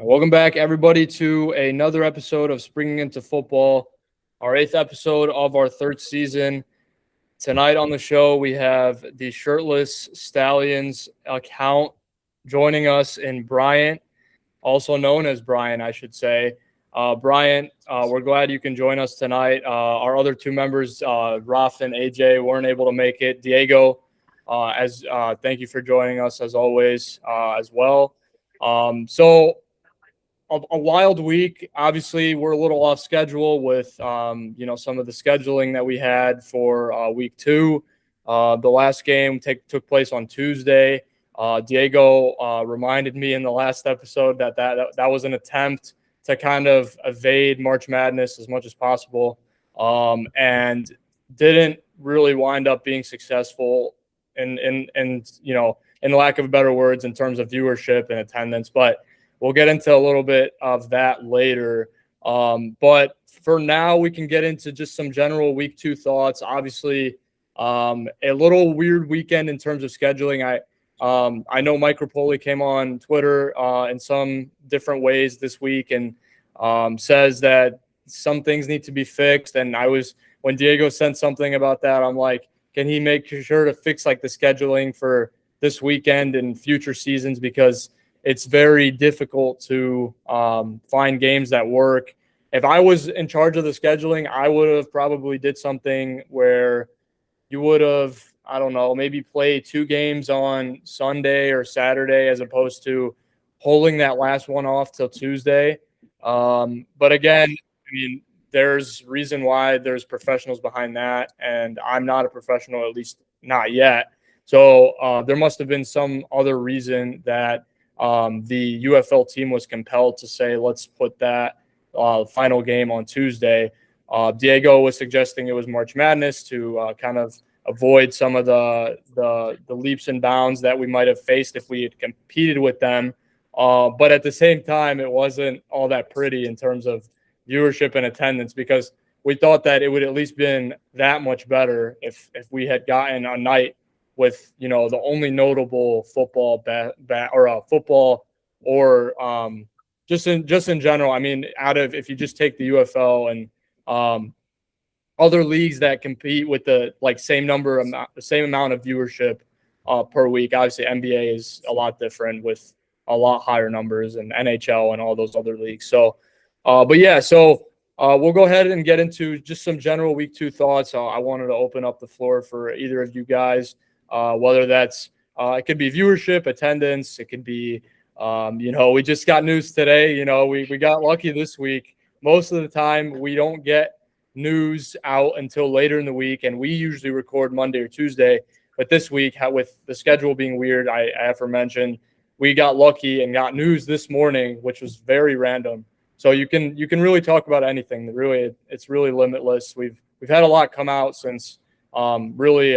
Welcome back, everybody, to another episode of Springing into Football, our 8th episode of our 3rd season. Tonight on the show, we have the Shirtless Stallions account joining us in Bryant, also known as Brian, I should say. Brian, we're glad you can join us tonight. Our other two members, Raf and AJ, weren't able to make it. Diego, thank you for joining us as always as well. A wild week. Obviously, we're a little off schedule with, some of the scheduling that we had for week 2. The last game took place on Tuesday. Diego reminded me in the last episode that was an attempt to kind of evade March Madness as much as possible, and didn't really wind up being successful in lack of better words in terms of viewership and attendance. But we'll get into a little bit of that later. But for now, we can get into just some general week 2 thoughts. Obviously, a little weird weekend in terms of scheduling. I know Mike Rapoli came on Twitter in some different ways this week and says that some things need to be fixed. And when Diego sent something about that, I'm like, can he make sure to fix like the scheduling for this weekend and future seasons? Because it's very difficult to find games that work. If I was in charge of the scheduling, I would have probably did something where you would have, I don't know, maybe play 2 games on Sunday or Saturday as opposed to holding that last one off till Tuesday. But again, I mean, there's reason why there's professionals behind that, and I'm not a professional, at least not yet. So there must have been some other reason that the UFL team was compelled to say, let's put that final game on Tuesday. Diego was suggesting it was March Madness to kind of avoid some of the leaps and bounds that we might have faced if we had competed with them. But at the same time, it wasn't all that pretty in terms of viewership and attendance, because we thought that it would at least been that much better if we had gotten a night with, the only notable football football or just in general. I mean, if you just take the UFL and other leagues that compete with the same amount of viewership per week. Obviously, NBA is a lot different with a lot higher numbers, and NHL and all those other leagues. So, we'll go ahead and get into just some general week 2 thoughts. I wanted to open up the floor for either of you guys, whether that's it could be viewership, attendance. It could be, we just got news today. We got lucky this week. Most of the time, we don't get news out until later in the week, and we usually record Monday or Tuesday. But this week, with the schedule being weird, I aforementioned, we got lucky and got news this morning, which was very random. So you can really talk about anything. It's really limitless. We've had a lot come out since really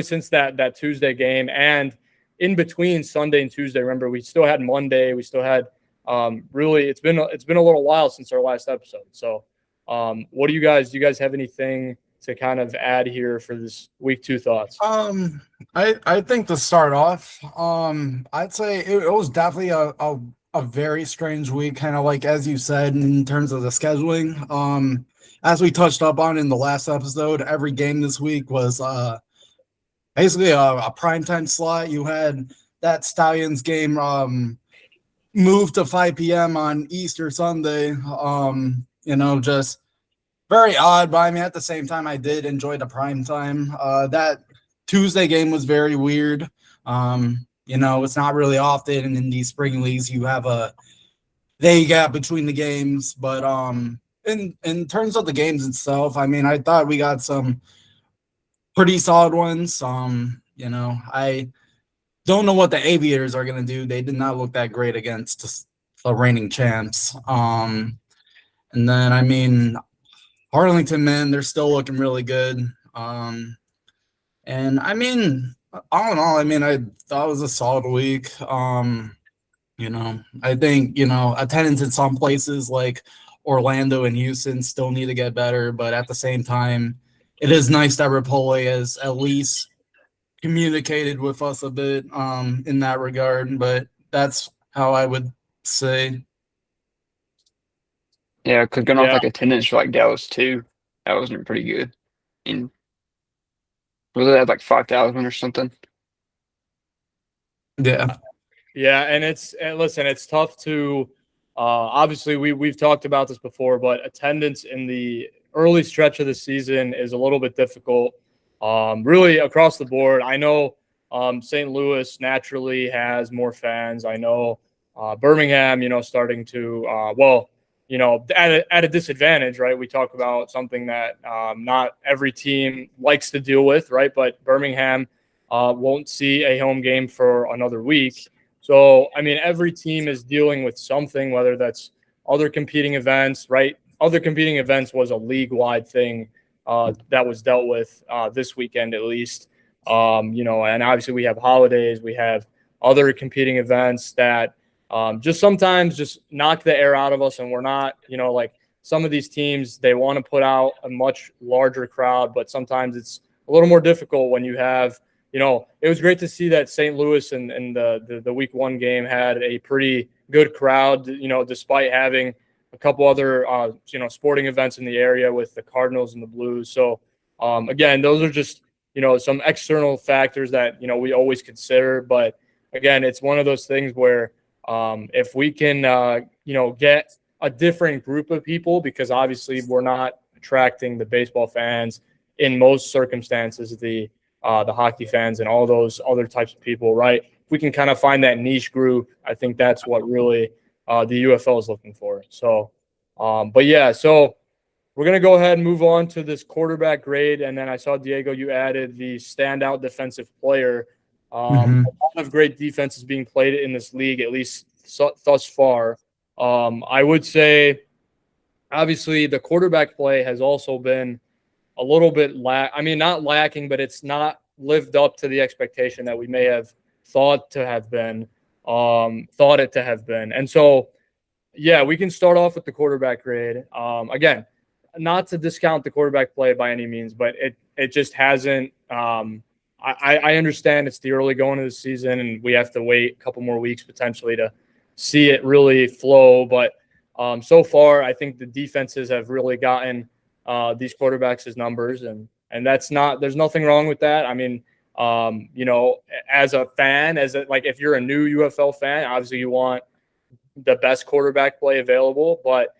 since that Tuesday game, and in between Sunday and Tuesday. Remember, we still had Monday. We still had it's been a little while since our last episode. So what do you guys have anything to kind of add here for this week 2 thoughts? I think to start off, I'd say it was definitely a very strange week, kind of like as you said, in terms of the scheduling. As we touched up on in the last episode, every game this week was basically a primetime slot. You had that Stallions game moved to 5 p.m. on Easter Sunday. Just very odd, but I mean, at the same time, I did enjoy the prime time. That Tuesday game was very weird. It's not really often in these spring leagues you have a day gap between the games. But in terms of the games itself, I mean, I thought we got some pretty solid ones. I don't know what the Aviators are going to do. They did not look that great against the reigning champs. And then, I mean, Arlington, man, they're still looking really good. And I mean, all in all, I mean, I thought it was a solid week. I think, attendance in some places like Orlando and Houston still need to get better. But at the same time, it is nice that Rapoli has at least communicated with us a bit in that regard. But that's how I would say. Yeah, because going off Yeah. like attendance for like Dallas too, that wasn't pretty good. And was it at like 5,000 or something? Yeah. Yeah, and listen, it's tough to obviously we've talked about this before, but attendance in the early stretch of the season is a little bit difficult. Really across the board. I know St. Louis naturally has more fans. I know Birmingham, starting to at a disadvantage, right? We talk about something that not every team likes to deal with, right? But Birmingham won't see a home game for another week. So, I mean, every team is dealing with something, whether that's other competing events, right? Other competing events was a league-wide thing that was dealt with this weekend, at least. And obviously we have holidays, we have other competing events that just sometimes just knock the air out of us, and we're not, like some of these teams, they want to put out a much larger crowd, but sometimes it's a little more difficult when you have – it was great to see that St. Louis and the week one game had a pretty good crowd, despite having a couple other, sporting events in the area with the Cardinals and the Blues. So, again, those are just, some external factors that, we always consider. But, again, it's one of those things where if we can, get a different group of people, because obviously we're not attracting the baseball fans in most circumstances, the hockey fans and all those other types of people, right? If we can kind of find that niche group, I think that's what really the UFL is looking for. So, but yeah, so we're going to go ahead and move on to this quarterback grade. And then I saw, Diego, you added the standout defensive player. A lot of great defenses being played in this league, at least thus far. I would say, obviously, the quarterback play has also been a little bit not lacking, but it's not lived up to the expectation that we may have thought it to have been. And so, yeah, we can start off with the quarterback grade. Again, not to discount the quarterback play by any means, but it just hasn't. I understand it's the early going of the season, and we have to wait a couple more weeks potentially to see it really flow. But so far, I think the defenses have really gotten these quarterbacks' as numbers, and there's nothing wrong with that. I mean, as a fan, if you're a new UFL fan, obviously you want the best quarterback play available, but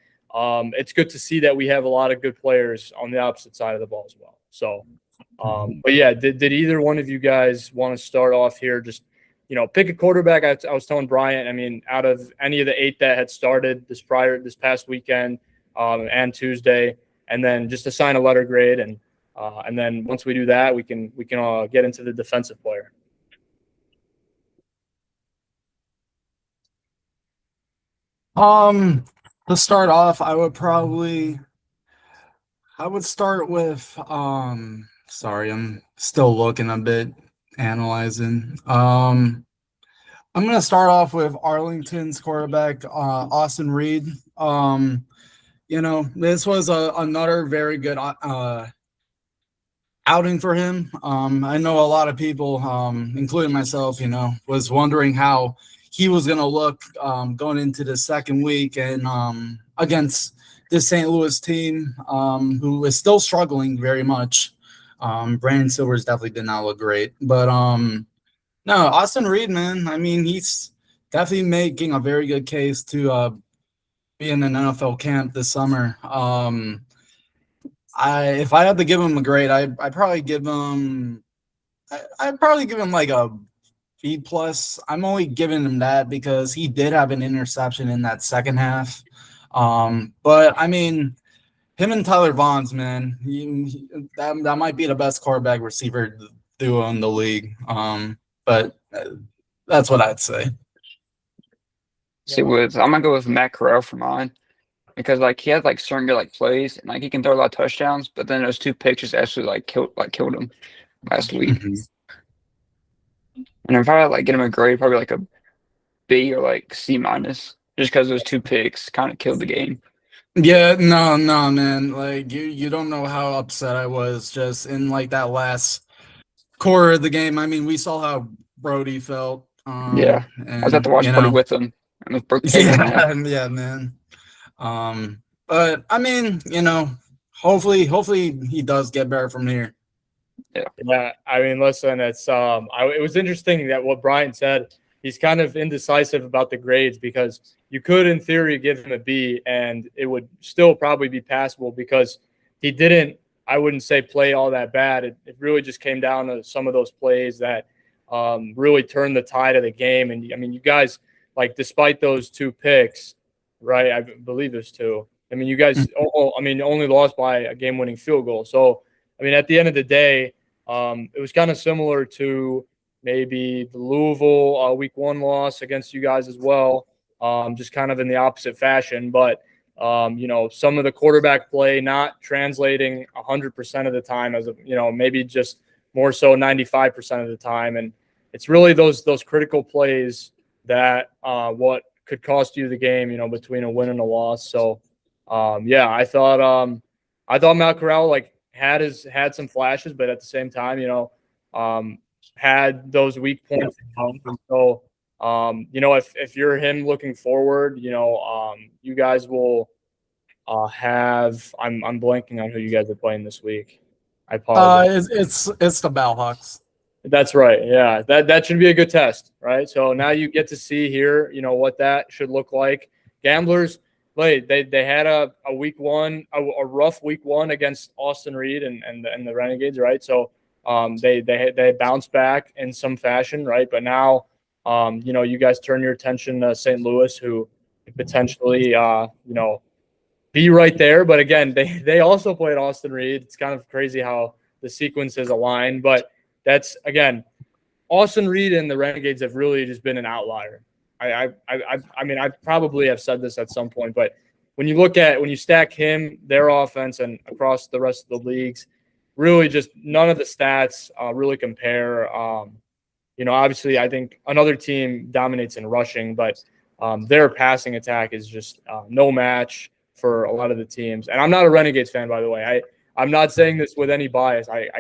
it's good to see that we have a lot of good players on the opposite side of the ball as well. So, but yeah, did either one of you guys want to start off here? Just, pick a quarterback. I was telling Bryant, I mean, out of any of the 8 that had started this past weekend and Tuesday, and then just assign a letter grade, and then once we do that, we can get into the defensive player. To start off, I would start with sorry, I'm still looking a bit, analyzing. I'm gonna start off with Arlington's quarterback, Austin Reed. This was another very good outing for him. I know a lot of people, including myself, was wondering how he was going to look going into the second week and against the St. Louis team, who is still struggling very much. Brandon Silvers definitely did not look great. But no, Austin Reed, man, I mean, he's definitely making a very good case to be in an NFL camp this summer. If I had to give him a grade, I'd probably give him like a B plus. I'm only giving him that because he did have an interception in that second half. But I mean, him and Tyler Vaughn's, man, that might be the best quarterback receiver duo in the league. But that's what I'd say. See, I'm gonna go with Matt Corral for mine, because he has certain good plays, and he can throw a lot of touchdowns, but then those 2 picks just actually killed him last week. And if I had get him a grade, probably a B or C minus, just because those 2 picks kind of killed the game. Yeah, no, man. You don't know how upset I was just in that last quarter of the game. I mean, we saw how Brody felt. Yeah, I was at the watch party with him. And those broke tables, man. Yeah, man. But I mean, hopefully he does get better from here. Yeah, I mean, listen, it's it was interesting that what Brian said. He's kind of indecisive about the grades because you could, in theory, give him a B and it would still probably be passable because he didn't, I wouldn't say play all that bad. It really just came down to some of those plays that really turned the tide of the game. And I mean, you guys, like, despite those 2 picks, right? I believe there's 2. I mean, you guys, only lost by a game-winning field goal. So, I mean, at the end of the day, it was kind of similar to maybe the Louisville week 1 loss against you guys as well, just kind of in the opposite fashion. But, some of the quarterback play not translating 100% of the time as maybe just more so 95% of the time. And it's really those critical plays that what could cost you the game, between a win and a loss. So, I thought Matt Corral had some flashes, but at the same time, had those weak points. And so, if you're him looking forward, you guys will have. I'm blanking on who you guys are playing this week. I apologize. It's the Bellhawks. That's right. Yeah, that should be a good test, right? So now you get to see here, what that should look like. Gamblers, they had a week 1, a rough week 1 against Austin Reed and the Renegades, right? So they bounced back in some fashion, right? But now, you guys turn your attention to St. Louis, who could potentially, be right there. But again, they also played Austin Reed. It's kind of crazy how the sequences align. But that's, again, Austin Reed and the Renegades have really just been an outlier. I mean, I probably have said this at some point, but when you stack him, their offense, and across the rest of the leagues, really just none of the stats really compare. Obviously, I think another team dominates in rushing, but their passing attack is just no match for a lot of the teams. And I'm not a Renegades fan, by the way. I'm not saying this with any bias. I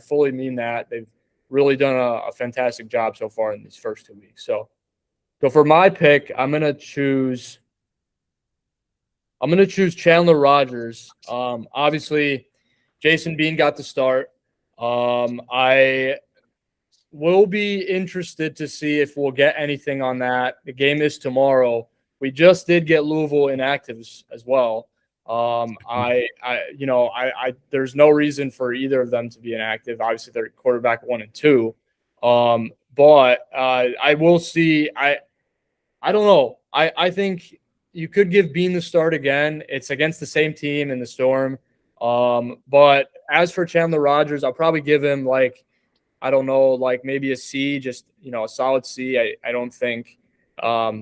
fully mean that. They've really done a fantastic job so far in these first 2 weeks. So for my pick, I'm gonna choose Chandler Rogers. Obviously, Jason Bean got the start. I will be interested to see if we'll get anything on that. The game is tomorrow. We just did get Louisville inactives as well. There's no reason for either of them to be inactive. Obviously, they're quarterback 1 and 2. But I will see. I don't know. I think you could give Bean the start again. It's against the same team in the Storm. But as for Chandler Rogers, I'll probably give him maybe a C, just a solid C. I don't think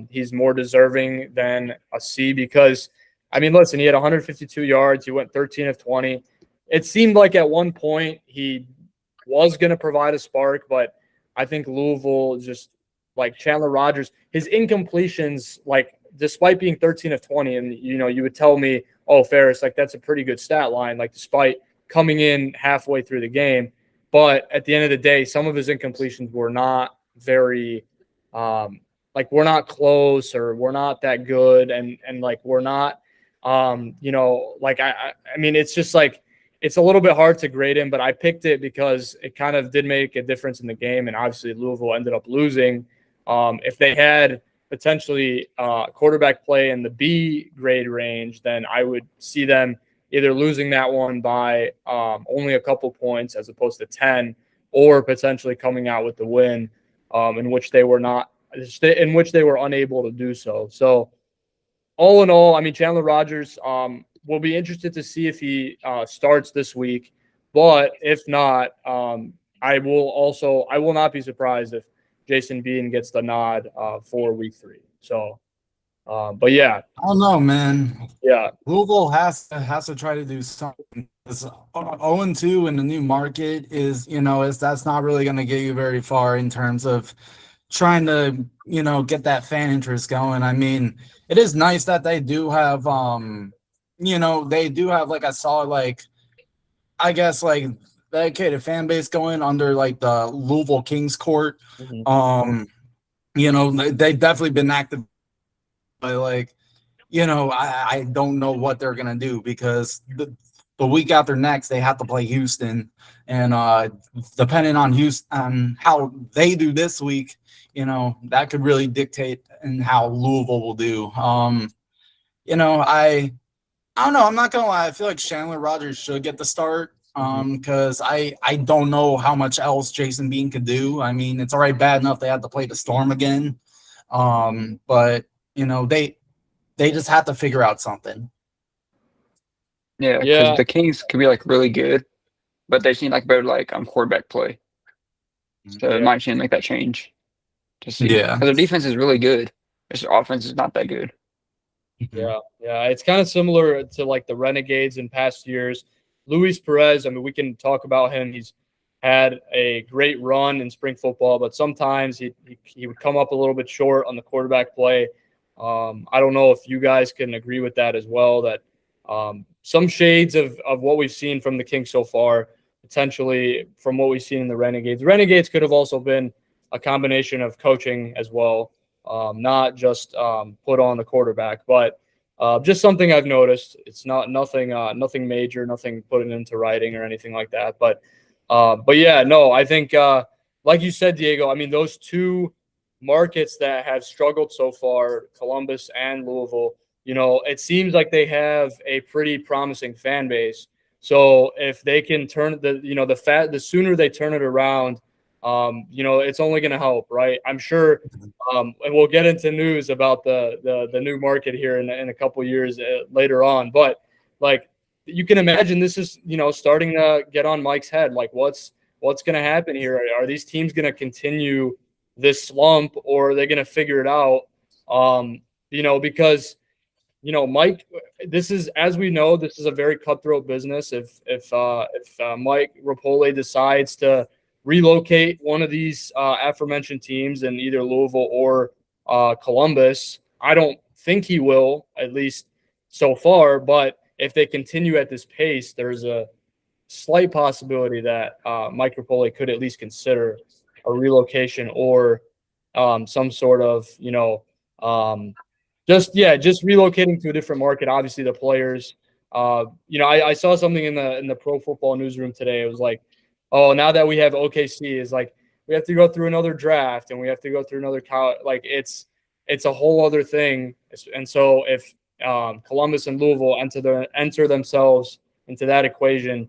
he's more deserving than a C because, I mean, listen, he had 152 yards. He went 13 of 20. It seemed like at one point he was going to provide a spark, but I think Louisville just, like, Chandler Rogers, his incompletions, like, despite being 13 of 20, and, you would tell me, oh, Ferris, like, that's a pretty good stat line, like, despite coming in halfway through the game. But at the end of the day, some of his incompletions were not very we're not close, or we're not that good, and like we're not I mean, it's just like, it's a little bit hard to grade him, but I picked it because it kind of did make a difference in the game, and obviously Louisville ended up losing. If they had potentially quarterback play in the B grade range, then I would see them either losing that one by only a couple points as opposed to 10, or potentially coming out with the win, in which they were unable to do so. So all in all, I mean, Chandler Rogers, will be interested to see if he starts this week, but if not, I will not be surprised if Jason Bean gets the nod for week 3. So, but yeah, I don't know, man. Yeah, Louisville has to try to do something. 0-2 in the new market is, that's not really going to get you very far in terms of trying to, get that fan interest going. I mean, it is nice that they do have, they do have like a solid, like, I guess, like, dedicated fan base going under like the Louisville Kings court. Mm-hmm. They've definitely been active like, I don't know what they're gonna do because the week after next they have to play Houston, and depending on Houston on how they do this week, that could really dictate in how Louisville will do. I don't know. I'm not gonna lie. I feel like Chandler Rogers should get the start. Because I don't know how much else Jason Bean could do. I mean, it's already bad enough they had to play the Storm again. But they just have to figure out something. Yeah, because Yeah, the Kings could be like really good, but they seem like better like quarterback play. So it yeah, might seem make that change to see. Yeah. Because their defense is really good. Their offense is not that good. yeah. It's kind of similar to like the Renegades in past years. Luis Perez, I mean, we can talk about him. He's had a great run in spring football, but sometimes he would come up a little bit short on the quarterback play. I don't know if you guys can agree with that as well, that some shades of what we've seen from the Kings so far, potentially from what we've seen in the Renegades. Renegades could have also been a combination of coaching as well, not just put on the quarterback, but just something I've noticed. It's nothing major, nothing put into writing or anything like that. But yeah, no, I think like you said, Diego. I mean, those two markets that have struggled so far, Columbus and Louisville. It seems like they have a pretty promising fan base. So if they can turn the sooner they turn it around, it's only going to help, right? I'm sure. And we'll get into news about the new market here in a couple of years later on. But like you can imagine, this is starting to get on Mike's head. Like what's going to happen here? Are these teams going to continue this slump, or are they going to figure it out? Because Mike, this is, as we know, this is a very cutthroat business. If Mike Rapoli decides to relocate one of these aforementioned teams in either Louisville or Columbus, I don't think he will, at least so far. But if they continue at this pace, there's a slight possibility that Mike Rapoli could at least consider a relocation or some sort of, just relocating to a different market. Obviously, the players. I saw something in the Pro Football newsroom today. It was like, oh, now that we have OKC, is like we have to go through another draft and we have to go through another college. Like it's a whole other thing. And so if Columbus and Louisville enter themselves into that equation,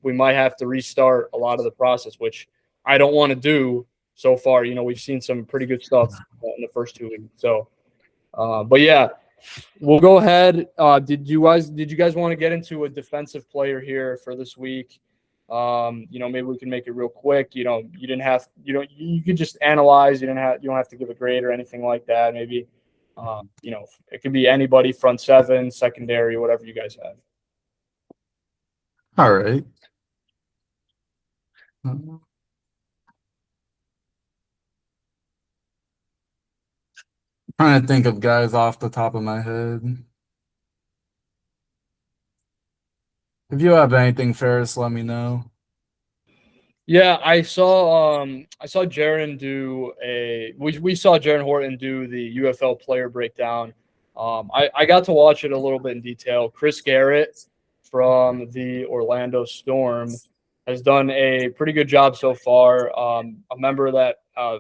we might have to restart a lot of the process, which I don't want to do. So far, we've seen some pretty good stuff in the first 2 weeks. So, but yeah, we'll go ahead. Did you guys want to get into a defensive player here for this week? Maybe we can make it real quick. You didn't have, you could just analyze. You don't have to give a grade or anything like that. Maybe, it could be anybody, front seven, secondary, whatever you guys have. All right. Trying to think of guys off the top of my head. If you have anything, Ferris, let me know. Yeah, I saw Jaron do we saw Jaron Horton do the UFL player breakdown. I got to watch it a little bit in detail. Chris Garrett from the Orlando Storm has done a pretty good job so far. A member of that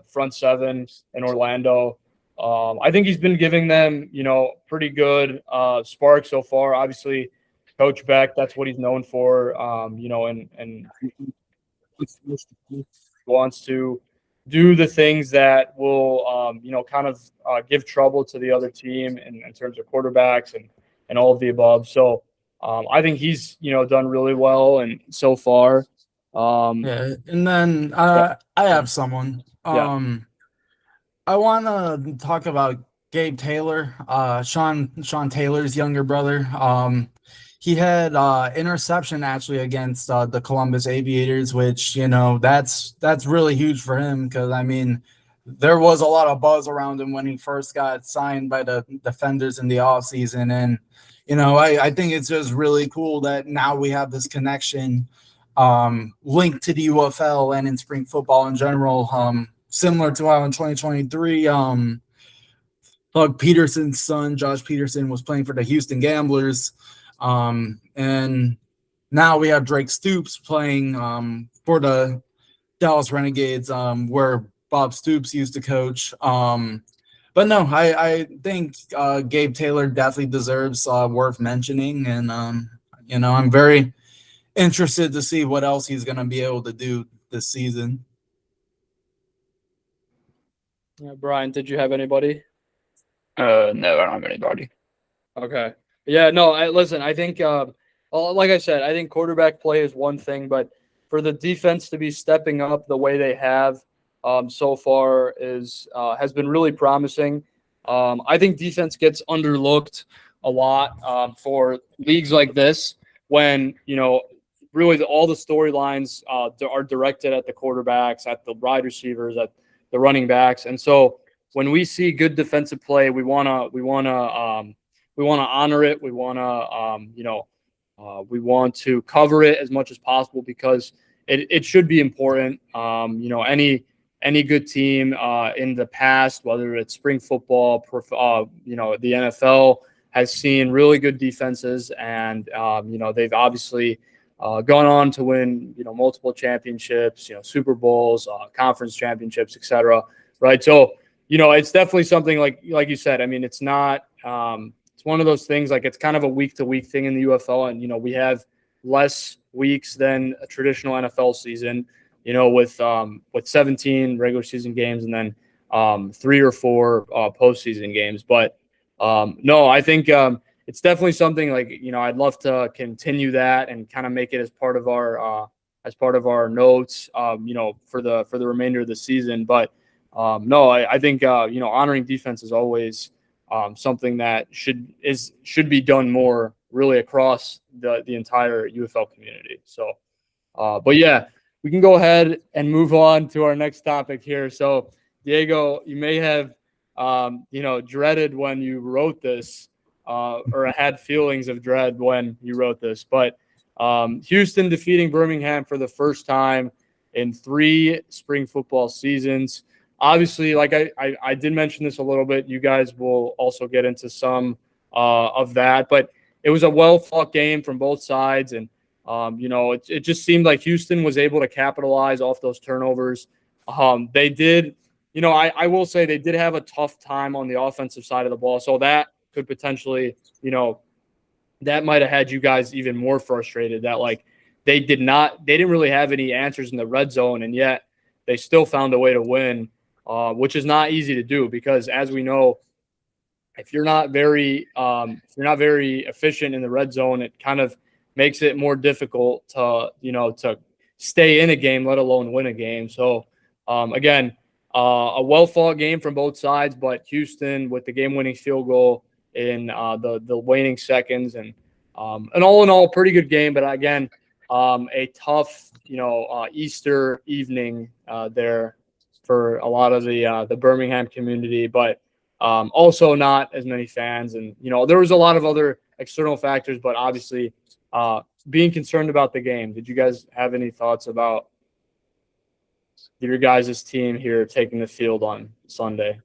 front seven in Orlando. I think he's been giving them, pretty good spark so far. Obviously, Coach Beck, that's what he's known for. And wants to do the things that will, kind of give trouble to the other team in terms of quarterbacks and all of the above. So I think he's, done really well and so far. Yeah, and then I have someone. I want to talk about Gabe Taylor, Sean Taylor's younger brother. He had interception actually against the Columbus Aviators, which that's really huge for him because I mean there was a lot of buzz around him when he first got signed by the Defenders in the offseason. And I think it's just really cool that now we have this connection linked to the UFL and in spring football in general. Similar to how in 2023, Doug Peterson's son, Josh Peterson, was playing for the Houston Gamblers. And now we have Drake Stoops playing for the Dallas Renegades, where Bob Stoops used to coach. But no, I think Gabe Taylor definitely deserves worth mentioning. And, I'm very interested to see what else he's going to be able to do this season. Yeah, Brian, did you have anybody? No, I don't have anybody. Okay. Yeah, no, listen, I think, like I said, I think quarterback play is one thing, but for the defense to be stepping up the way they have so far has been really promising. I think defense gets underlooked a lot for leagues like this when, really all the storylines are directed at the quarterbacks, at the wide receivers, at the running backs. And so when we see good defensive play, we want to honor it. We want to, we want to cover it as much as possible because it should be important. Any good team in the past, whether it's spring football, the NFL has seen really good defenses, and they've obviously gone on to win multiple championships, Super Bowls, conference championships, etc. Right, so it's definitely something like you said. I mean, it's not. It's one of those things, like it's kind of a week-to-week thing in the UFL, and we have less weeks than a traditional NFL season, with 17 regular season games and then 3 or 4 postseason games. But no, I think it's definitely something like I'd love to continue that and kind of make it as part of our notes, for the remainder of the season. But no, I think honoring defense is always something that should be done more, really, across the entire UFL community. So, but yeah, we can go ahead and move on to our next topic here. So, Diego, you may have dreaded when you wrote this, or had feelings of dread when you wrote this, but Houston defeating Birmingham for the first time in 3 spring football seasons. Obviously, like I did mention this a little bit, you guys will also get into some of that, but it was a well-fought game from both sides. And, it just seemed like Houston was able to capitalize off those turnovers. They did, I will say they did have a tough time on the offensive side of the ball. So that could potentially, that might have had you guys even more frustrated, that like they didn't really have any answers in the red zone, and yet they still found a way to win. Which is not easy to do because, as we know, if you're not very efficient in the red zone, it kind of makes it more difficult to stay in a game, let alone win a game. So again, a well-fought game from both sides, but Houston with the game-winning field goal in the waning seconds, and all in all, pretty good game. But again, a tough Easter evening there for a lot of the Birmingham community, but also not as many fans. And, there was a lot of other external factors, but obviously being concerned about the game. Did you guys have any thoughts about your guys' team here taking the field on Sunday?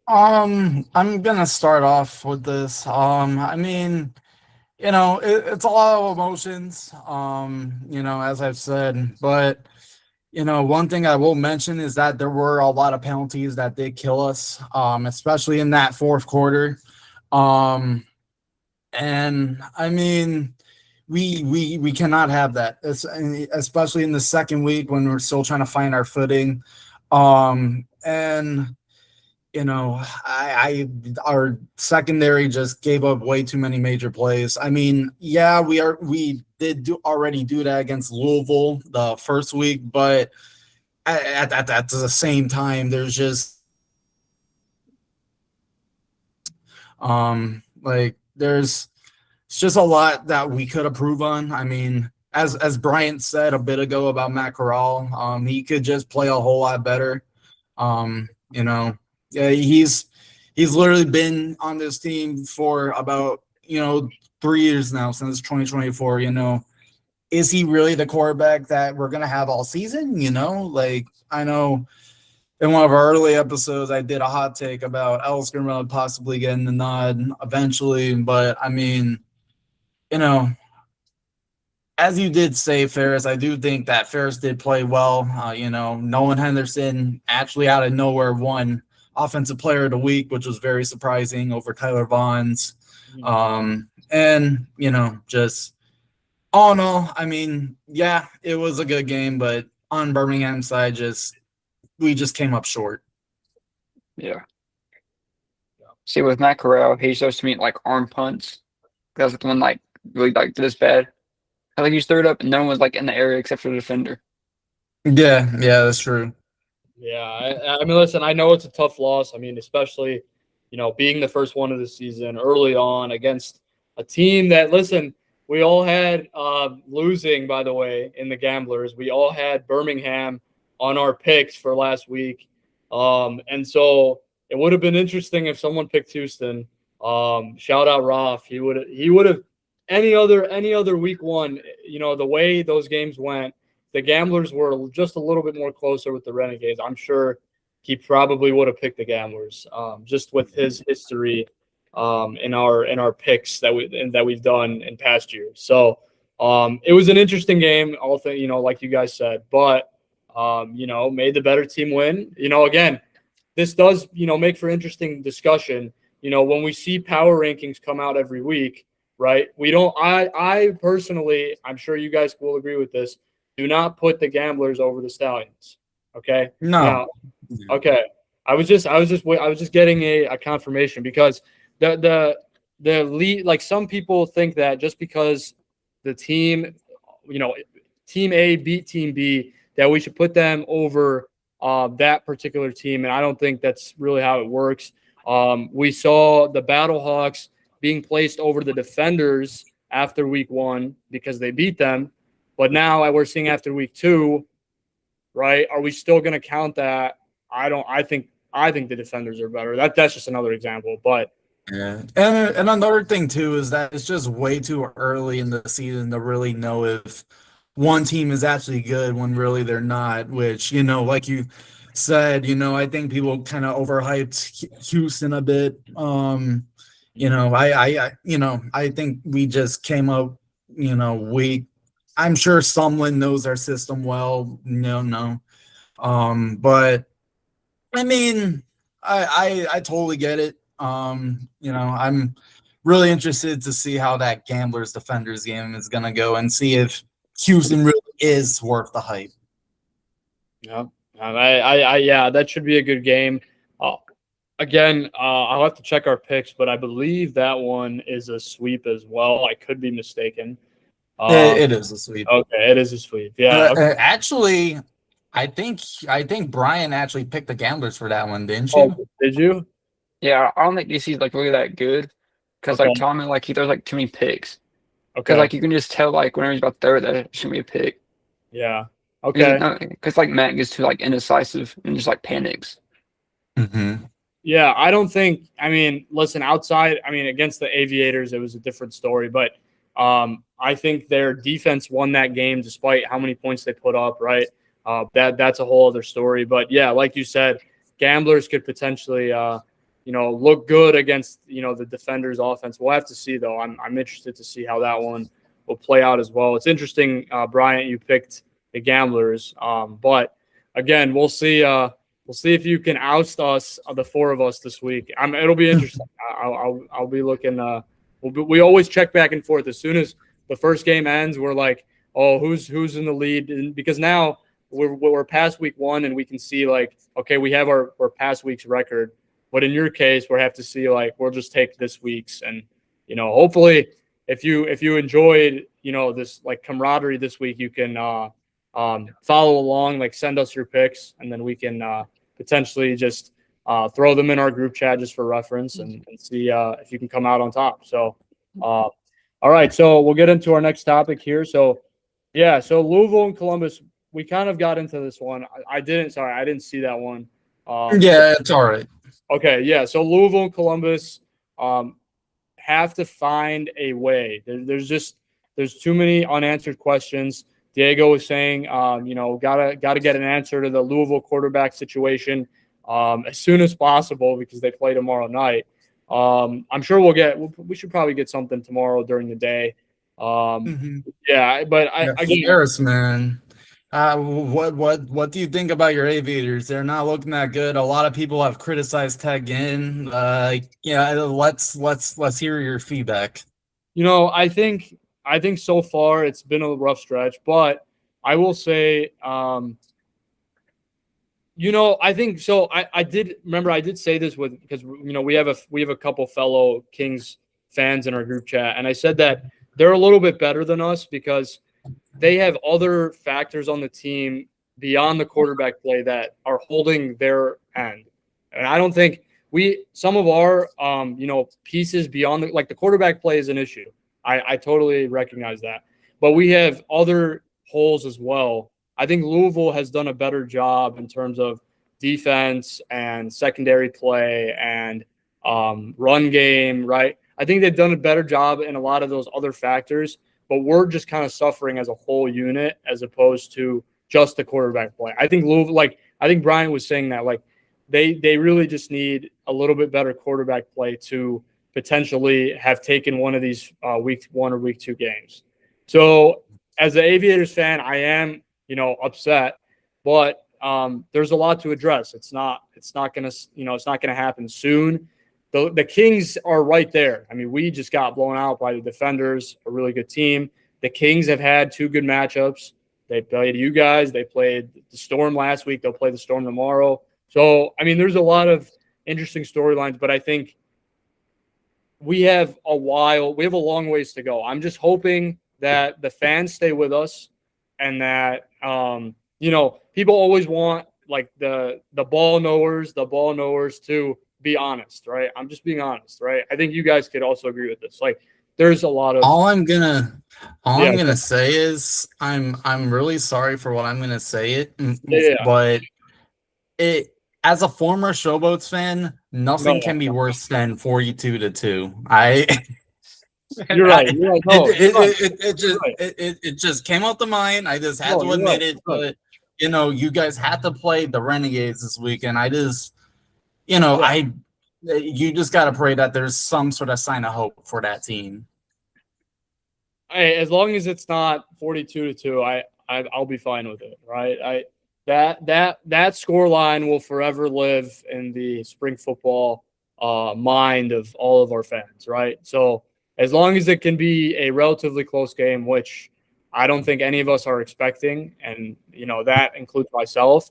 I'm going to start off with this. I mean, it's a lot of emotions, as I've said, but one thing I will mention is that there were a lot of penalties that did kill us, especially in that fourth quarter. And I mean, we cannot have that, especially in the second week when we're still trying to find our footing. And our secondary just gave up way too many major plays. I mean, yeah, we did already do that against Louisville the first week, but at the same time, there's just there's just a lot that we could improve on. I mean, as Bryant said a bit ago about Matt Corral, he could just play a whole lot better. Yeah, he's literally been on this team for about 3 years now, since 2024. Is he really the quarterback that we're gonna have all season? I know in one of our early episodes, I did a hot take about Elsker possibly getting the nod eventually. But I mean, you know, as you did say, Ferris, I do think that Ferris did play well. Nolan Henderson actually out of nowhere won Offensive Player of the Week, which was very surprising over Tyler Vaughn's. And, just all in all, I mean, yeah, it was a good game, but on Birmingham's side, we just came up short. Yeah. See, with Matt Corral, he's supposed to meet like arm punts. That's the one like really like this bad. I think he's third up and no one was like in the area except for the defender. Yeah, that's true. Yeah, I mean, listen, I know it's a tough loss. I mean, especially, being the first one of the season early on against a team that, listen, we all had losing, by the way, in the Gamblers. We all had Birmingham on our picks for last week. And so it would have been interesting if someone picked Houston. Shout out Roth. He would have any other week one, the way those games went, the Gamblers were just a little bit more closer with the Renegades. I'm sure he probably would have picked the Gamblers, just with his history in our picks that we've done in past years. So it was an interesting game, like you guys said, but made the better team win. Again, this does make for interesting discussion. When we see power rankings come out every week, right? I personally, I'm sure you guys will agree with this, do not put the Gamblers over the Stallions. Okay. No. Okay. I was just getting a confirmation because the lead, like some people think that just because the team, team A beat team B, that we should put them over that particular team. And I don't think that's really how it works. We saw the Battlehawks being placed over the Defenders after week 1 because they beat them. But now we're seeing after week 2, right? Are we still going to count that? I think the Defenders are better. That's just another example. But yeah, and another thing too is that it's just way too early in the season to really know if one team is actually good when really they're not. Which like you said, I think people kind of overhyped Houston a bit. I think we just came up. I'm sure Sumlin knows our system well. But I mean, I totally get it. I'm really interested to see how that Gamblers Defenders game is gonna go and see if Houston really is worth the hype. Yeah, yeah, that should be a good game. Again, I'll have to check our picks, but I believe that one is a sweep as well. I could be mistaken. It is a sweep. Okay, it is a sweep. Yeah. Okay. Actually, I think Brian actually picked the Gamblers for that one, didn't you? Oh, did you? Yeah, I don't think DC's like really that good because like Tommy like he throws like too many picks. Okay. Because like you can just tell like whenever he's about to throw that it should be a pick. Yeah. Okay. Because like Matt gets too like indecisive and just like panics. Mm-hmm. Yeah, I don't think. I mean, listen, outside. I mean, against the Aviators, it was a different story, but I think their defense won that game despite how many points they put up. Right. That's a whole other story. But yeah, like you said, Gamblers could potentially look good against the Defenders' offense. We'll have to see though. I'm interested to see how that one will play out as well. It's interesting, Bryant, you picked the Gamblers, but again, we'll see. We'll see if you can oust us, the 4 of us this week. It'll be interesting. I'll be looking. We always check back and forth as soon as the first game ends. We're like, oh, who's in the lead? And because now we're past week 1 and we can see like, okay, we have our past week's record. But in your case, we'll have to see like we'll just take this week's and hopefully if you enjoyed this like camaraderie this week, you can follow along, like send us your picks, and then we can potentially just throw them in our group chat just for reference and see if you can come out on top. So, all right, so we'll get into our next topic here. So, yeah, so Louisville and Columbus, we kind of got into this one. I didn't see that one. Yeah, it's all right. Okay, yeah, so Louisville and Columbus have to find a way. There's too many unanswered questions. Diego was saying, gotta get an answer to the Louisville quarterback situation as soon as possible because they play tomorrow night. I'm sure we should probably get something tomorrow during the day. Yeah, but again, Harris, man. What do you think about your Aviators? They're not looking that good. A lot of people have criticized Ted Ginn. Let's hear your feedback. I think so far it's been a rough stretch, but I will say, I think so. I did say this because we have a couple fellow Kings fans in our group chat, and I said that they're a little bit better than us because they have other factors on the team beyond the quarterback play that are holding their end. And I don't think some of our pieces beyond the quarterback play is an issue. I totally recognize that. But we have other holes as well. I think Louisville has done a better job in terms of defense and secondary play and run game, right? I think they've done a better job in a lot of those other factors, but we're just kind of suffering as a whole unit as opposed to just the quarterback play. I think Louisville, I think Brian was saying that, they really just need a little bit better quarterback play to potentially have taken one of these week 1 or week 2 games. So as an Aviators fan, I am, upset, but there's a lot to address. It's not going to happen soon. The Kings are right there. I mean, we just got blown out by the Defenders, a really good team. The Kings have had 2 good matchups. They played you guys. They played the Storm last week. They'll play the Storm tomorrow. So, I mean, there's a lot of interesting storylines, but I think we have a long ways to go. I'm just hoping that the fans stay with us and that, people always want the ball knowers to be honest, right? I'm just being honest, right? I think you guys could also agree with this. There's a lot of I'm gonna say is I'm really sorry for what I'm gonna say but it as a former Showboats fan, nothing can be worse than 42-2. You're right. No, it just came out the mind. I just had to admit it, but you guys had to play the Renegades this week, and you just got to pray that there's some sort of sign of hope for that team. Hey, as long as it's not 42-2, I'll be fine with it, right? That score line will forever live in the spring football mind of all of our fans, right? So as long as it can be a relatively close game, which I don't think any of us are expecting, and that includes myself.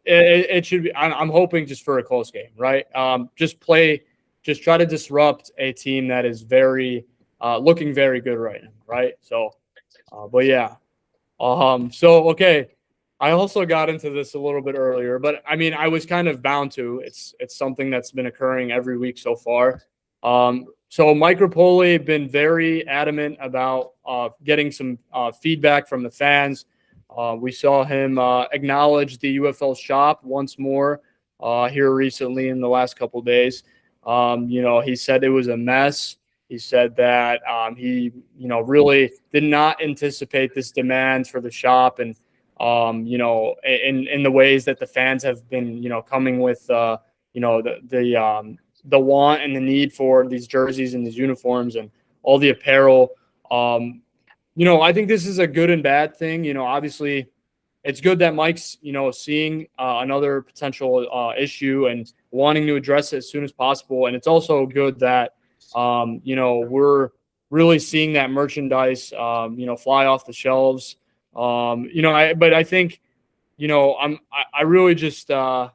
It should be. I'm hoping just for a close game, right? Just try to disrupt a team that is looking very good right now, right? So, but yeah. So okay, I also got into this a little bit earlier, but I mean, I was kind of bound to. It's something that's been occurring every week so far. So Mike Rapoli been very adamant about getting some feedback from the fans. We saw him acknowledge the UFL shop once more here recently in the last couple of days. He said it was a mess. He said that he, really did not anticipate this demand for the shop, and in the ways that the fans have been, coming with, the want and the need for these jerseys and these uniforms and all the apparel. I think this is a good and bad thing. Obviously, it's good that Mike's, seeing another potential issue and wanting to address it as soon as possible. And it's also good that, we're really seeing that merchandise, fly off the shelves. But I think, I really just, what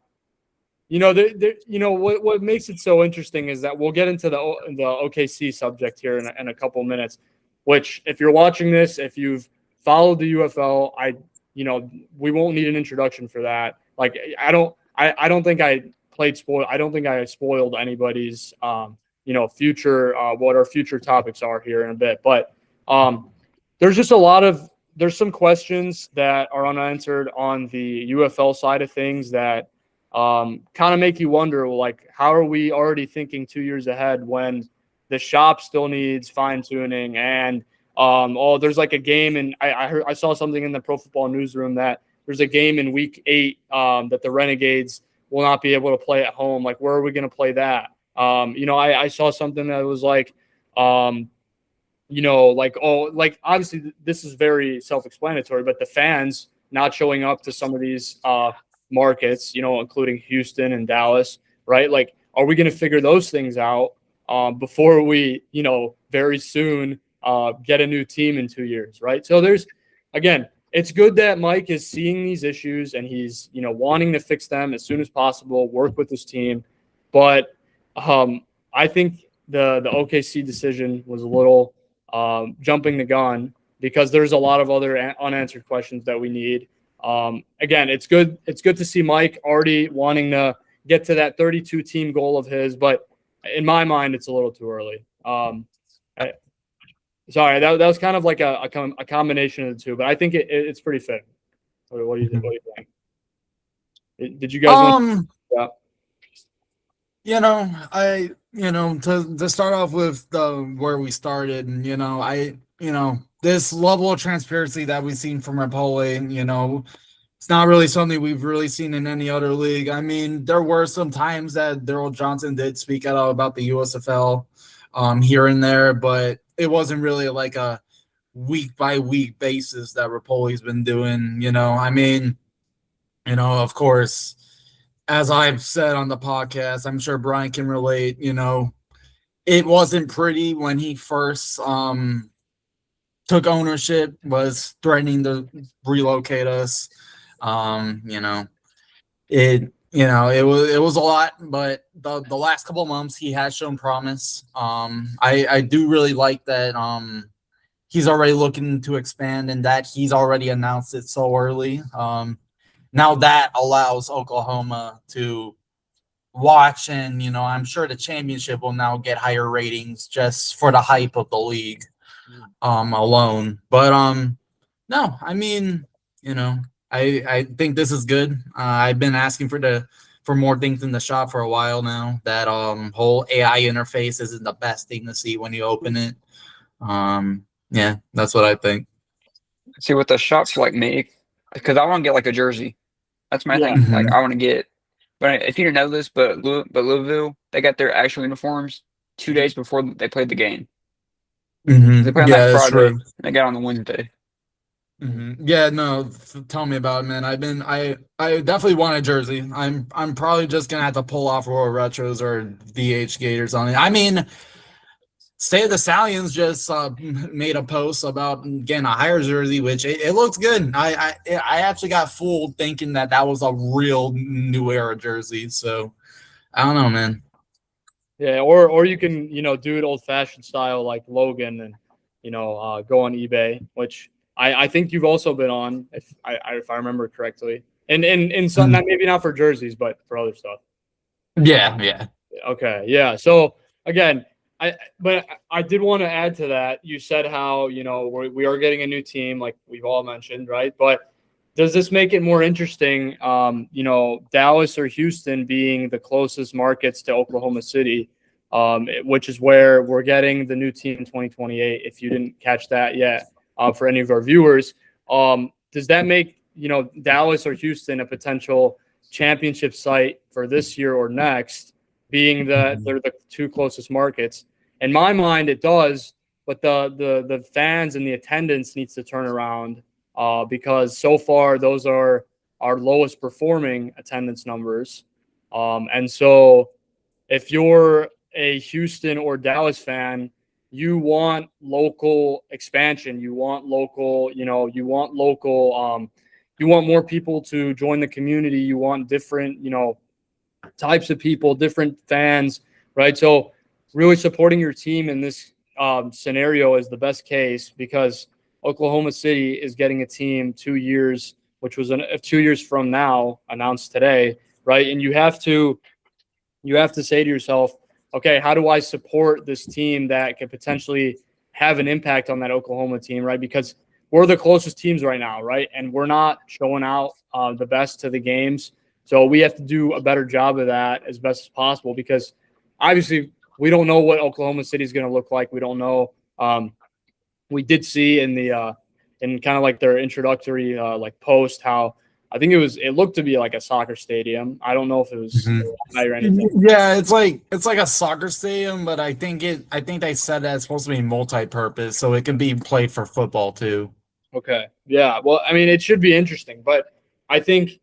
makes it so interesting is that we'll get into the OKC subject here in a couple minutes, which if you're watching this, if you've followed the UFL, we won't need an introduction for that. I don't think I spoiled anybody's, future, what our future topics are here in a bit. But there's just there's some questions that are unanswered on the UFL side of things that kind of make you wonder, how are we already thinking 2 years ahead when the shop still needs fine tuning and there's like a game, and I saw something in the Pro Football Newsroom that there's a game in Week 8 that the Renegades will not be able to play at home. Like, where are we going to play that? I saw something that was like, obviously this is very self-explanatory, but the fans not showing up to some of these markets, including Houston and Dallas, right? Like, are we going to figure those things out before we, very soon get a new team in 2 years, right? So again, it's good that Mike is seeing these issues and he's, wanting to fix them as soon as possible, work with his team. But I think the OKC decision was a little jumping the gun because there's a lot of other unanswered questions that we need. Again, it's good. It's good to see Mike already wanting to get to that 32 team goal of his, but in my mind, it's a little too early. Sorry, that was kind of like a combination of the two, but I think it's pretty fit. What do you think? What do you think? Did you guys? To start off with where we started, this level of transparency that we've seen from Rapoli, it's not really something we've really seen in any other league. I mean, there were some times that Daryl Johnson did speak out about the USFL here and there, but it wasn't really like a week by week basis that Rapoli's been doing. I mean, of course, as I've said on the podcast, I'm sure Brian can relate, it wasn't pretty when he first took ownership, was threatening to relocate us. It was a lot, but the last couple of months he has shown promise. I do really like that he's already looking to expand and that he's already announced it so early. Now that allows Oklahoma to watch, and I'm sure the championship will now get higher ratings just for the hype of the league alone. But no, I mean, I think this is good. I've been asking for more things in the shop for a while now. That whole AI interface isn't the best thing to see when you open it. Yeah, that's what I think. See what the shops like me, because I want to get like a jersey. That's my thing. Like I want to get. But if you didn't know this, but Louisville, they got their actual uniforms 2 days before they played the game. They played on that Friday, and they got on the Wednesday. Yeah, no, tell me about it, man. I definitely want a jersey. I'm probably just gonna have to pull off Royal Retros or VH Gators on it. I mean, State of the Stallions just made a post about getting a higher jersey, which it looks good. I actually got fooled thinking that was a real new era jersey. So I don't know, man. Yeah, or you can do it old fashioned style like Logan and go on eBay, which I think you've also been on if I remember correctly, and in some maybe not for jerseys but for other stuff. Yeah. Okay, yeah. So again. But I did want to add to that. You said how, we are getting a new team, like we've all mentioned, right? But does this make it more interesting, Dallas or Houston being the closest markets to Oklahoma City, which is where we're getting the new team in 2028, if you didn't catch that yet, for any of our viewers. Does that make, Dallas or Houston a potential championship site for this year or next, being that they're the two closest markets? In my mind, it does, but the fans and the attendance needs to turn around because so far those are our lowest performing attendance numbers. And so if you're a Houston or Dallas fan, you want local expansion. You want local, you want more people to join the community. You want different, types of people, different fans, right? So really supporting your team in this scenario is the best case because Oklahoma City is getting a team 2 years, which was 2 years from now, announced today, right? And you have to say to yourself, okay, how do I support this team that could potentially have an impact on that Oklahoma team, right? Because we're the closest teams right now, right? And we're not showing out the best to the games. So we have to do a better job of that as best as possible because obviously we don't know what Oklahoma City is going to look like. We don't know, we did see in the in kind of like their introductory like post how I think it looked to be like a soccer stadium. I don't know if it was or anything. Yeah, it's like a soccer stadium, but I think they said that it's supposed to be multi-purpose, so it can be played for football too. Okay. Yeah. Well, I mean, it should be interesting, but I think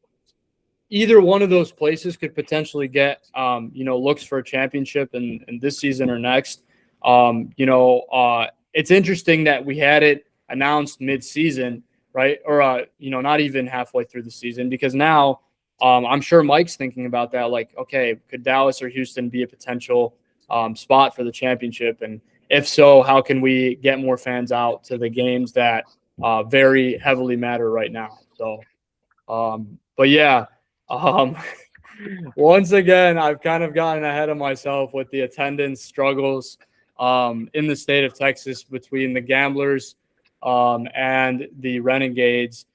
either one of those places could potentially get, looks for a championship in this season or next. It's interesting that we had it announced mid-season, right? Or, not even halfway through the season, because now I'm sure Mike's thinking about that. Like, okay, could Dallas or Houston be a potential spot for the championship? And if so, how can we get more fans out to the games that very heavily matter right now? So, but yeah, once again, I've kind of gotten ahead of myself with the attendance struggles in the state of Texas between the Gamblers and the Renegades.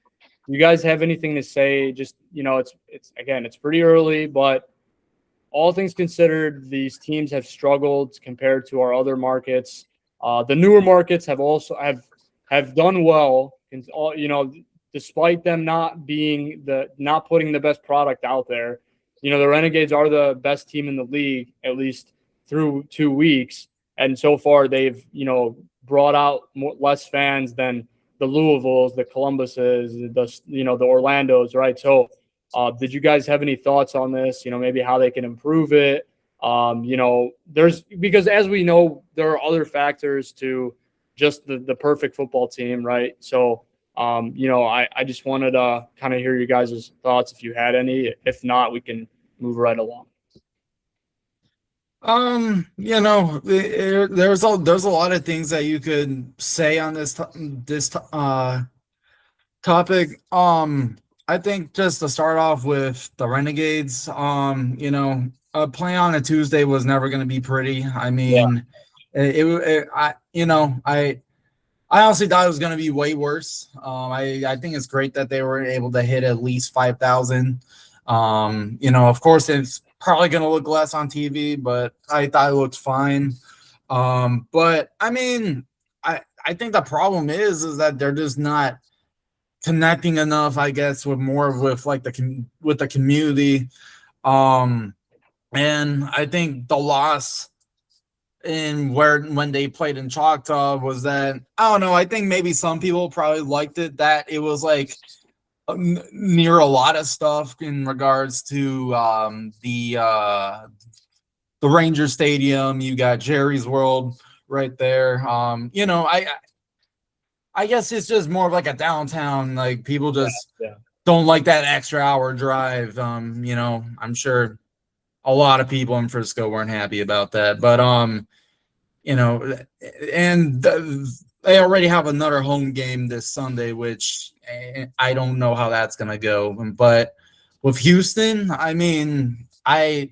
You guys have anything to say? Just, it's pretty early, but all things considered, these teams have struggled compared to our other markets. The newer markets have also have done well, despite them not putting the best product out there. The Renegades are the best team in the league, at least through 2 weeks. And so far they've, brought out less fans than the Louisvilles, the Columbuses, the Orlandos, right? So did you guys have any thoughts on this? Maybe how they can improve it? Because as we know, there are other factors to just the perfect football team, right? So, I just wanted to kind of hear you guys' thoughts if you had any. If not, we can move right along. There's a lot of things that you could say on this topic. I think just to start off with the Renegades, playing on a Tuesday was never going to be pretty. I mean, I honestly thought it was going to be way worse. I think it's great that they were able to hit at least 5,000. Of course, it's probably going to look less on TV, but I thought it looked fine. But I mean, I think the problem is that they're just not connecting enough, I guess, with the community. And I think the loss when they played in Choctaw was that, I don't know, I think maybe some people probably liked it that it was like near a lot of stuff in regards to the Ranger Stadium. You got Jerry's World right there. I guess it's just more of like a downtown, like people just don't like that extra hour drive. I'm sure a lot of people in Frisco weren't happy about that, but they already have another home game this Sunday, which I don't know how that's gonna go. But with Houston, I mean, I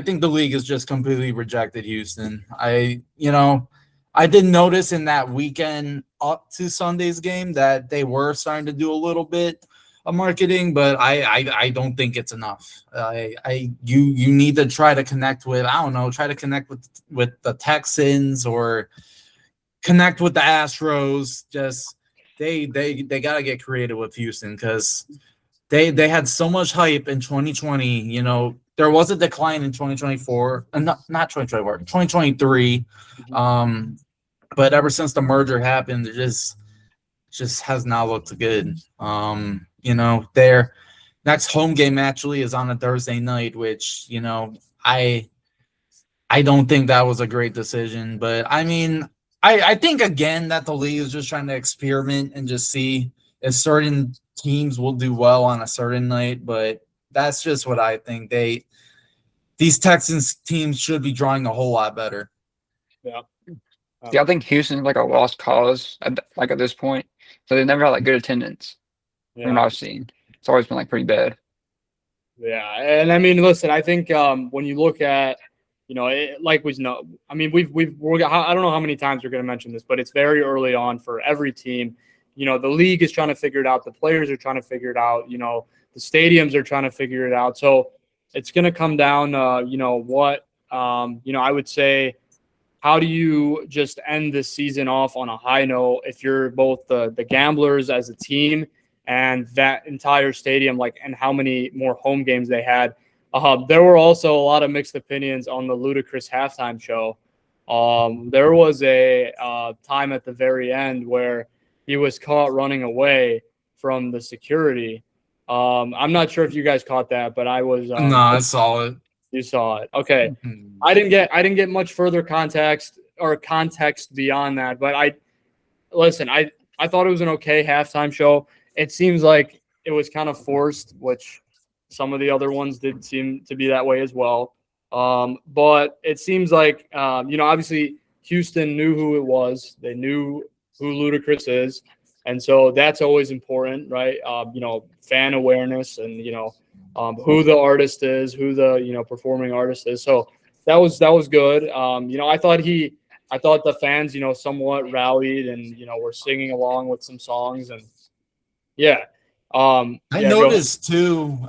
think the league has just completely rejected Houston. I did notice in that weekend up to Sunday's game that they were starting to do a little bit of marketing, but I don't think it's enough. You need to try to connect with, try to connect with the Texans or connect with the Astros. Just they got to get creative with Houston because they had so much hype in 2020. There was a decline in 2024, not 2024, 2023. But ever since the merger happened, it just has not looked good. Their next home game actually is on a Thursday night, which, I don't think that was a great decision. But I mean, I think again that the league is just trying to experiment and just see if certain teams will do well on a certain night. But that's just what I think. These Texans teams should be drawing a whole lot better. Yeah. Yeah, I think Houston's like a lost cause at this point. So they've never had like good attendance. From what I've seen, it's always been like pretty bad. Yeah, and I mean, listen, I think when you look at, like we know, I mean, I don't know how many times we're going to mention this, but it's very early on for every team. The league is trying to figure it out. The players are trying to figure it out. The stadiums are trying to figure it out. So it's going to come down, what, I would say how do you just end this season off on a high note if you're both the Gamblers as a team and that entire stadium, like, and how many more home games they had? There were also a lot of mixed opinions on the Ludacris halftime show. There was a time at the very end where he was caught running away from the security. I'm not sure if you guys caught that, but I was. No, I saw it. You saw it. Okay. I didn't get much further context beyond that, but I thought it was an okay halftime show. It seems like it was kind of forced, which some of the other ones did seem to be that way as well. But it seems like obviously Houston knew who it was. They knew who Ludacris is, and so that's always important, right? Fan awareness and who the artist is, who the performing artist is. So that was good. I thought the fans somewhat rallied and were singing along with some songs, and I noticed too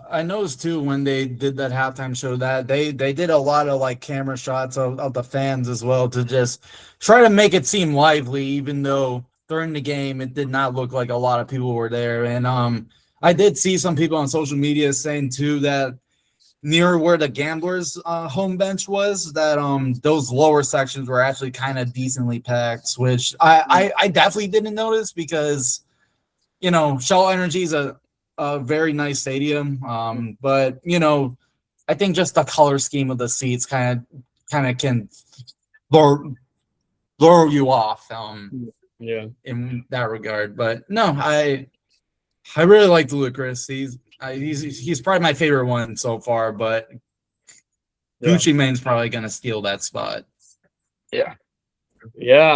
when they did that halftime show that they did a lot of like camera shots of the fans as well to just try to make it seem lively, even though during the game it did not look like a lot of people were there. And I did see some people on social media saying too that near where the Gamblers home bench was, that those lower sections were actually kind of decently packed, which I definitely didn't notice because Shell Energy is a very nice stadium, but I think just the color scheme of the seats kind of can lure you off in that regard. But no, I really like Ludacris. He's probably my favorite one so far, but Gucci Mane's probably gonna steal that spot. Yeah,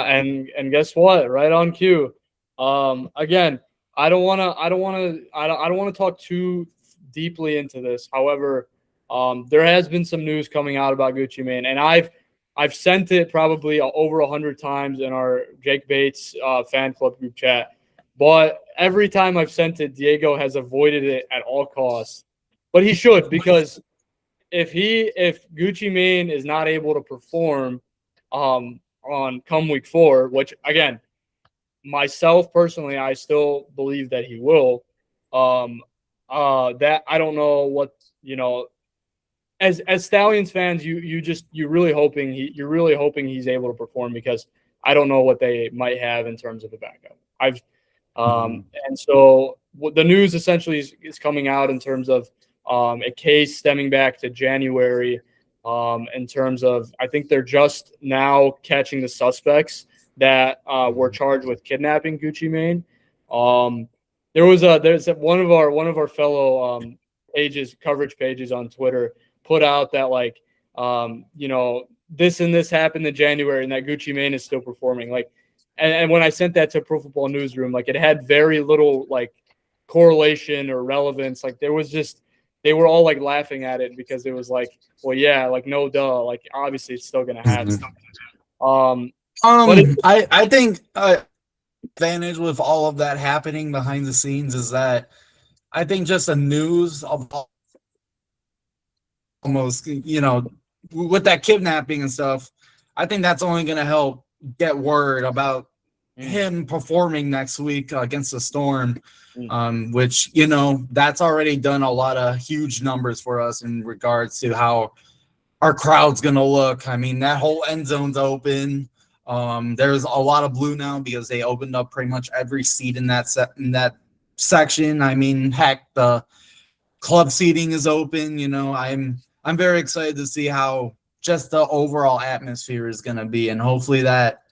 and guess what? Right on cue. Again, I don't want to talk too deeply into this. However, there has been some news coming out about Gucci Mane, and I've sent it probably over 100 times in our Jake Bates fan club group chat. But every time I've sent it, Diego has avoided it at all costs. But he should, because if Gucci Mane is not able to perform on come week 4, which again, myself personally, I still believe that he will. That I don't know what as Stallions fans, you're really hoping he's able to perform, because I don't know what they might have in terms of a backup. And so the news essentially is coming out in terms of a case stemming back to January. In terms of, I think they're just now catching the suspects that were charged with kidnapping Gucci Mane. There's one of our fellow coverage pages on Twitter put out that this and this happened in January and that Gucci Mane is still performing. And when I sent that to Pro Football Newsroom, it had very little correlation or relevance. They were all laughing at it because it was no duh, obviously it's still gonna happen. I think advantage with all of that happening behind the scenes is that I think just the news of almost with that kidnapping and stuff, I think that's only gonna help get word about him performing next week against the Storm, which that's already done a lot of huge numbers for us in regards to how our crowd's gonna look. I mean, that whole end zone's open. There's a lot of blue now because they opened up pretty much every seat in that section. I mean, heck, the club seating is open. I'm very excited to see how just the overall atmosphere is going to be, and hopefully that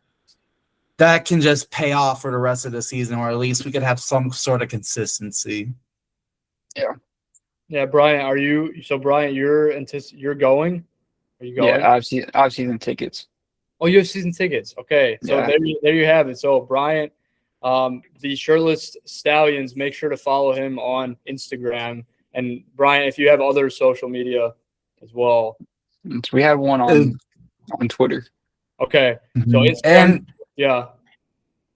can just pay off for the rest of the season, or at least we could have some sort of consistency. Yeah, Brian, you're going? Are you going? Yeah, I've season tickets. Oh, you have season tickets. Okay, so there you have it. So Brian, the Shirtless Stallions, make sure to follow him on Instagram. And Brian, if you have other social media as well. We have one on Twitter. Okay. So Instagram,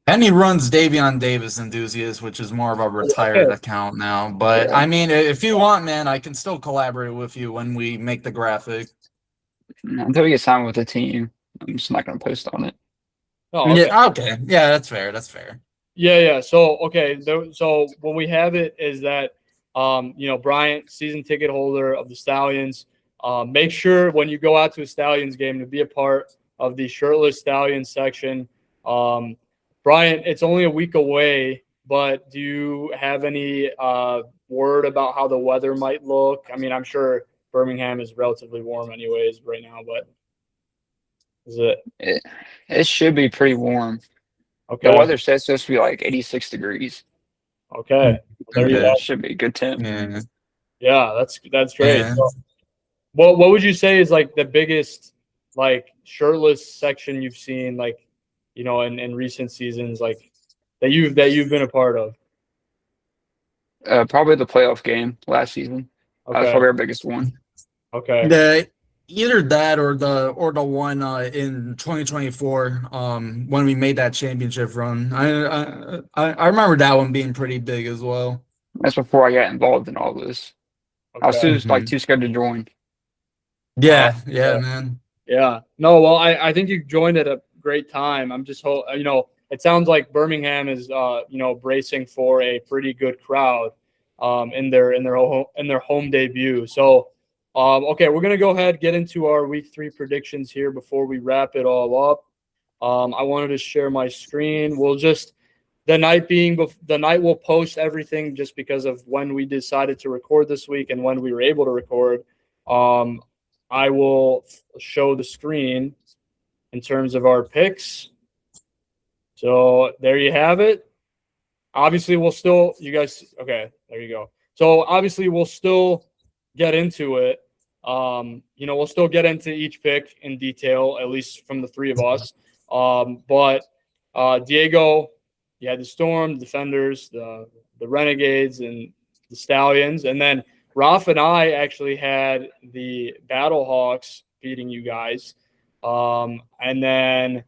and he runs Davion Davis Enthusiast, which is more of a retired account now. But I mean, if you want, man, I can still collaborate with you when we make the graphic. Until we get signed with the team, I'm just not gonna post on it. Oh, okay. Yeah, okay. Yeah, that's fair. That's fair. Yeah. So, okay. So when we have it is that, Bryant, season ticket holder of the Stallions, make sure when you go out to a Stallions game to be a part of the shirtless Stallions section. Bryant, it's only a week away, but do you have any word about how the weather might look? I mean, I'm sure Birmingham is relatively warm anyways right now, but is it It should be pretty warm. The okay? weather says it's supposed to be like 86 degrees. Okay. There you Okay. go. It should be a good temp. Yeah. Yeah, that's great. Yeah. So, what would you say is like the biggest like shirtless section you've seen like in recent seasons like that you've been a part of? Probably the playoff game last season. That was Okay. probably our biggest one. Okay. Yeah, either that or the one in 2024 when we made that championship run. I remember that one being pretty big as well. That's before I got involved in all this. I was Okay. too scared to join. Yeah, Yeah. man. Yeah. No, well, I think you joined at a great time. I'm just it sounds like Birmingham is bracing for a pretty good crowd in their home debut. So okay, we're gonna go ahead get into our week 3 predictions here before we wrap it all up. I wanted to share my screen. The night we'll post everything just because of when we decided to record this week and when we were able to record. I will show the screen in terms of our picks. So there you have it. Obviously, okay, there you go. So obviously, we'll still get into it. We'll still get into each pick in detail, at least from the 3 of us. But Diego, you had the Storm, the Defenders, the Renegades, and the Stallions. And then Ralph and I actually had the Battlehawks beating you guys. And then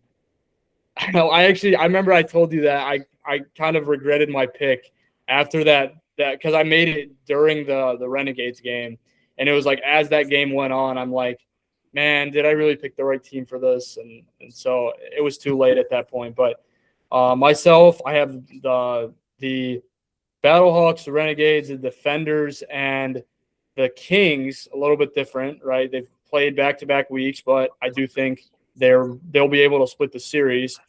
I remember I told you that I kind of regretted my pick after that because I made it during the Renegades game. And it was like as that game went on, I'm like, man, did I really pick the right team for this? And so it was too late at that point. But myself, I have the Battlehawks, the Renegades, the Defenders, and the Kings. A little bit different, right? They've played back-to-back weeks, but I do think they'll be able to split the series.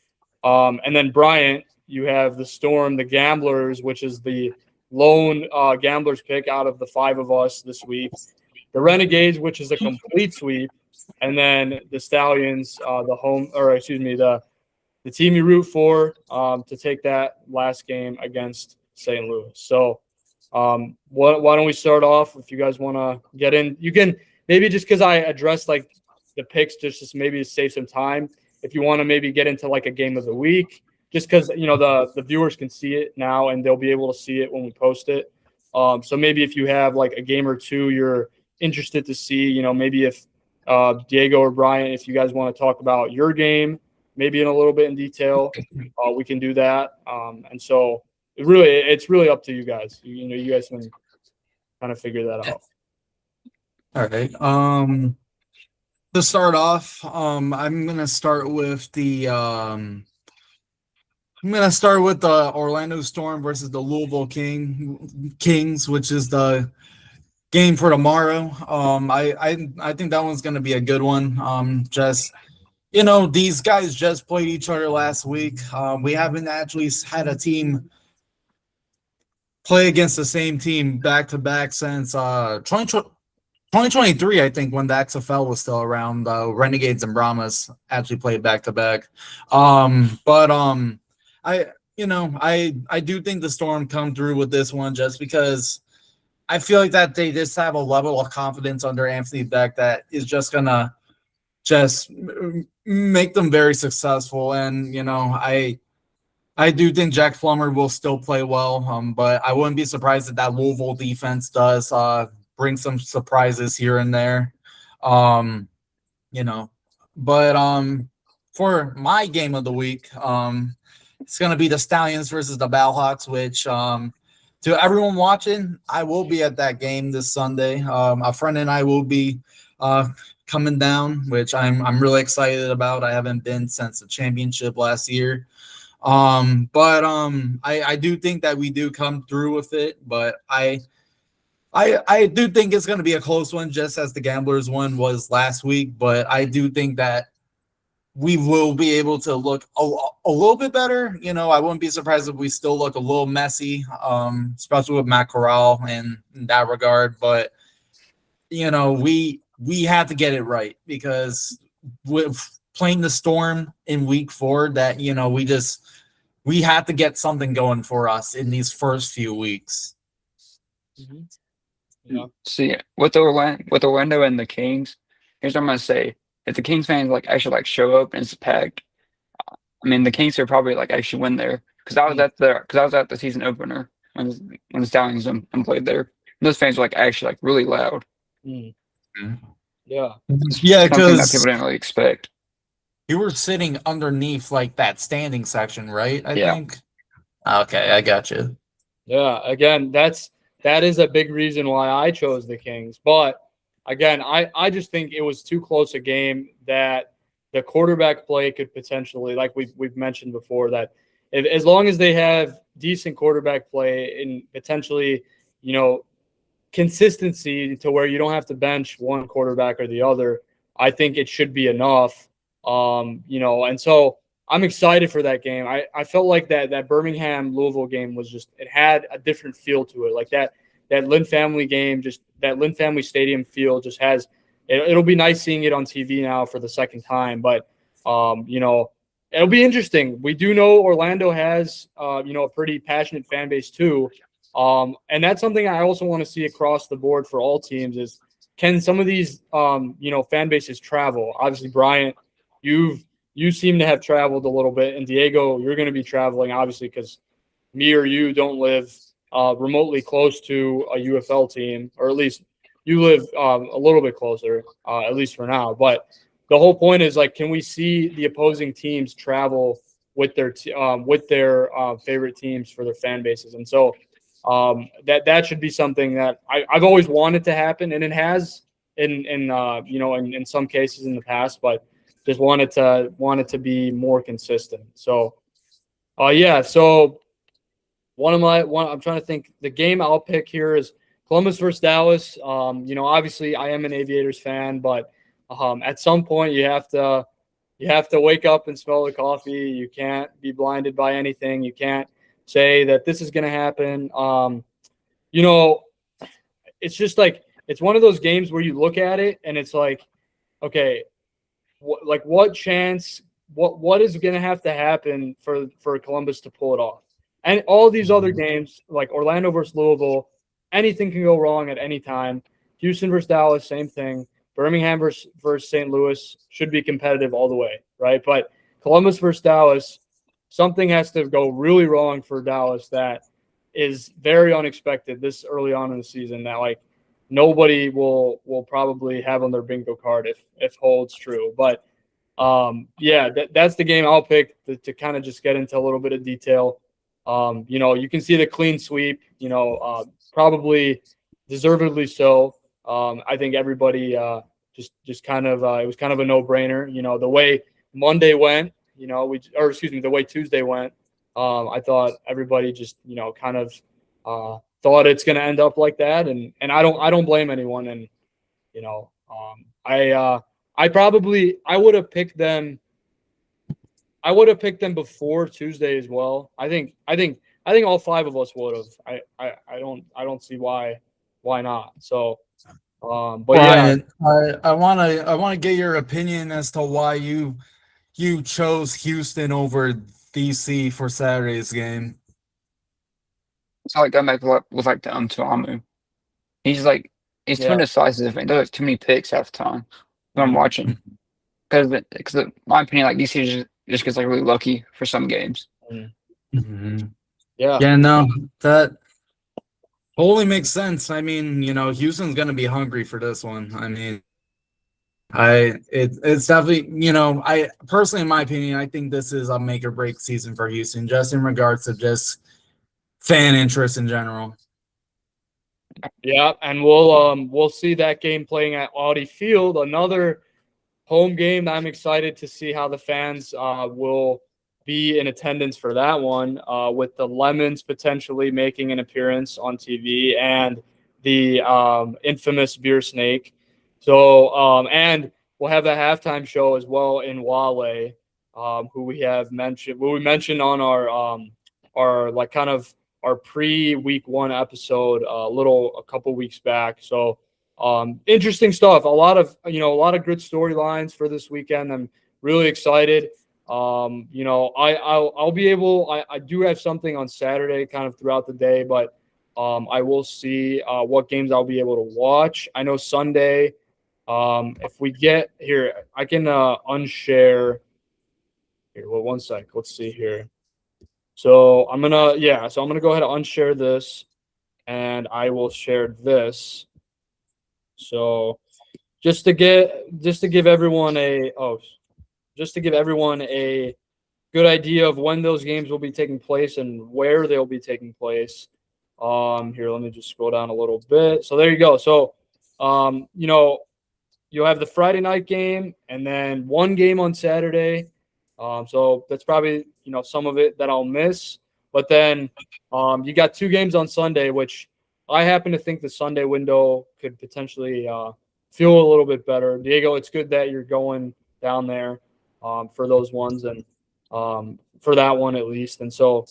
And then Bryant, you have the Storm, the Gamblers, which is the lone Gamblers pick out of the 5 of us this week. The Renegades, which is a complete sweep, and then the Stallions, the team you root for to take that last game against St. Louis. So why don't we start off? If you guys want to get in, you can maybe just because I addressed like the picks, just maybe to save some time. If you want to maybe get into like a game of the week, just because the viewers can see it now and they'll be able to see it when we post it. So maybe if you have like a game or two you're interested to see, maybe if Diego or Brian, if you guys want to talk about your game, maybe in a little bit in detail, we can do that. And so it's really up to you guys. You guys can kind of figure that out. All right. To start off, I'm gonna start with the Orlando Storm versus the Louisville Kings, which is the game for tomorrow. I think that one's gonna be a good one. These guys just played each other last week. We haven't actually had a team play against the same team back to back since 2023, I think, when the XFL was still around. Renegades and Brahmas actually played back to back. I do think the Storm come through with this one just because I feel like that they just have a level of confidence under Anthony Beck that is just gonna just make them very successful. And I do think Jack Plummer will still play well, but I wouldn't be surprised if that Louisville defense does bring some surprises here and there. But for my game of the week, it's going to be the Stallions versus the Battlehawks, which to everyone watching, I will be at that game this Sunday. A friend and I will be coming down, which I'm really excited about. I haven't been since the championship last year. I do think that we do come through with it, but I do think it's going to be a close one, just as the Gamblers one was last week. But I do think that we will be able to look a little bit better. I wouldn't be surprised if we still look a little messy, especially with Matt Corral in that regard. But we have to get it right, because with playing the Storm in week 4, that we have to get something going for us in these first few weeks. Mm-hmm. Yeah. See, with Orlando and the Kings, here's what I'm gonna say: if the Kings fans actually show up and it's packed, I mean the Kings would probably actually win there, because I was at the season opener when the Stallions and played there. And those fans were actually really loud. Mm. Mm-hmm. Yeah. Yeah, Something that because people didn't really expect. you were sitting underneath that standing section, right? I Yeah. think. Okay, I got you. Yeah. Again, that is a big reason why I chose the Kings. But again, I just think it was too close a game that the quarterback play could potentially, like we've mentioned before, that as long as they have decent quarterback play and potentially, consistency to where you don't have to bench one quarterback or the other, I think it should be enough. And so I'm excited for that game. I felt like that Birmingham Louisville game was it had a different feel to it. Like that Lynn family game, just that Lynn family stadium feel just has it'll be nice seeing it on TV now for the second time. But it'll be interesting. We do know Orlando has a pretty passionate fan base too. And that's something I also want to see across the board for all teams is, can some of these fan bases travel? Obviously, Bryant, you seem to have traveled a little bit, and Diego, you're going to be traveling, obviously, because me or you don't live remotely close to a UFL team, or at least you live a little bit closer, at least for now. But the whole point is, can we see the opposing teams travel with their favorite teams for their fan bases? And so that should be something that I've always wanted to happen, and it has in some cases in the past, but just wanted to be more consistent. So so I'm trying to think, the game I'll pick here is Columbus versus Dallas. Obviously I am an Aviators fan, but at some point you have to wake up and smell the coffee. You can't be blinded by anything. You can't say that this is going to happen. It's just it's one of those games where you look at it and it's okay, what chance, what is going to have to happen for Columbus to pull it off? And all these other games, like Orlando versus Louisville, anything can go wrong at any time. Houston versus Dallas, same thing. Birmingham versus St. Louis should be competitive all the way, right? But Columbus versus Dallas, something has to go really wrong for Dallas that is very unexpected this early on in the season, that nobody will probably have on their bingo card if holds true. But that's the game I'll pick to kind of just get into a little bit of detail. You can see the clean sweep, probably deservedly so. I think everybody just kind of it was kind of a no-brainer. The way Monday went, the way Tuesday went, I thought everybody just kind of thought it's going to end up like that, and I don't blame anyone. And I would have picked them. I would have picked them before Tuesday as well. I think all 5 of us would have. I don't see why not. So, but Brian, yeah, I want to get your opinion as to why you chose Houston over DC for Saturday's game. It's not that makes with Tuamu. He's too indecisive and does too many picks half the time when I'm watching. Because in my opinion, DC just gets really lucky for some games. Mm-hmm. Yeah, no, that totally makes sense. I mean, Houston's gonna be hungry for this one. I mean, it's definitely, I personally, in my opinion, I think this is a make or break season for Houston, just in regards to just fan interest in general. Yeah, and we'll see that game playing at Audi Field, another home game. I'm excited to see how the fans will be in attendance for that one, with the Lemons potentially making an appearance on TV and the infamous Beer Snake. So, and we'll have a halftime show as well in Wale, who we mentioned on our like kind of our pre-week one episode, a couple weeks back. So interesting stuff. A lot of good storylines for this weekend. I'm really excited. I'll be able. I do have something on Saturday, kind of throughout the day, but I will see what games I'll be able to watch. I know Sunday. If we get here, I can unshare. Here, well, one sec. Let's see here. So I'm gonna go ahead and unshare this, and I will share this. So just to give everyone a good idea of when those games will be taking place and where they'll be taking place. Here, let me just scroll down a little bit. So there you go. So, you'll have the Friday night game and then one game on Saturday. So that's probably some of it that I'll miss. But then you got two games on Sunday, which I happen to think the Sunday window could potentially feel a little bit better. Diego, it's good that you're going down there for those ones and for that one at least. And so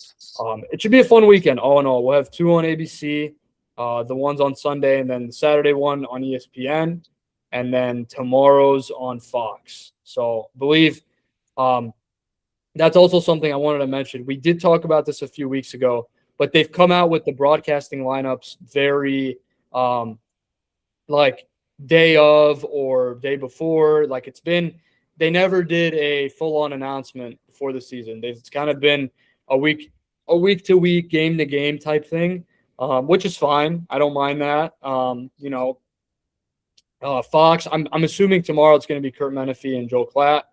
it should be a fun weekend. All in all, we'll have two on ABC, the ones on Sunday, and then the Saturday one on ESPN, and then tomorrow's on Fox. So I believe that's also something I wanted to mention. We did talk about this a few weeks ago, but they've come out with the broadcasting lineups very like day of or day before. Like they never did a full-on announcement before the season. It's kind of been a week to week, game to game type thing, which is fine. I don't mind that. Fox, I'm assuming tomorrow it's going to be Kurt Menefee and Joe Klatt,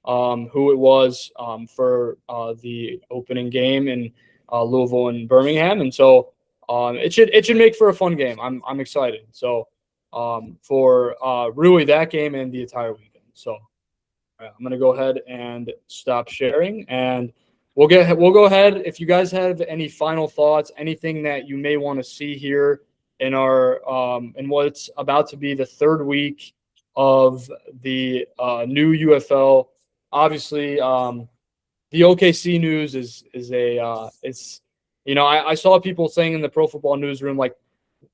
who it was for the opening game in Louisville and Birmingham, and so it should make for a fun game. I'm excited. So for really that game and the entire weekend. So I'm going to go ahead and stop sharing, and we'll go ahead. If you guys have any final thoughts, anything that you may want to see here in our in what's about to be the third week of the new UFL. Obviously, the OKC news is I saw people saying in the Pro Football newsroom, like,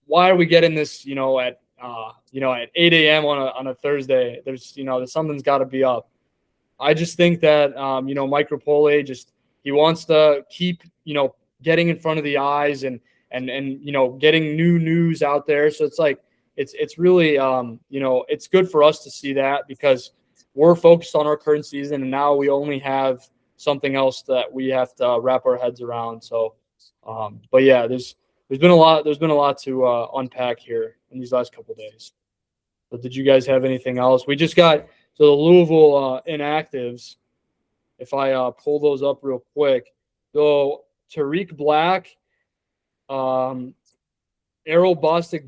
why are we getting this at 8 a.m. on a Thersday? There's something's got to be up. I just think that Mike Rapoli he wants to keep getting in front of the eyes and getting new news out there. So it's like it's really it's good for us to see that, because we're focused on our current season, and now we only have something else that we have to wrap our heads around. So, but yeah, there's been a lot to unpack here in these last couple of days. But did you guys have anything else? We just got the Louisville inactives. If I pull those up real quick, so Tariq Black, Earl Bostic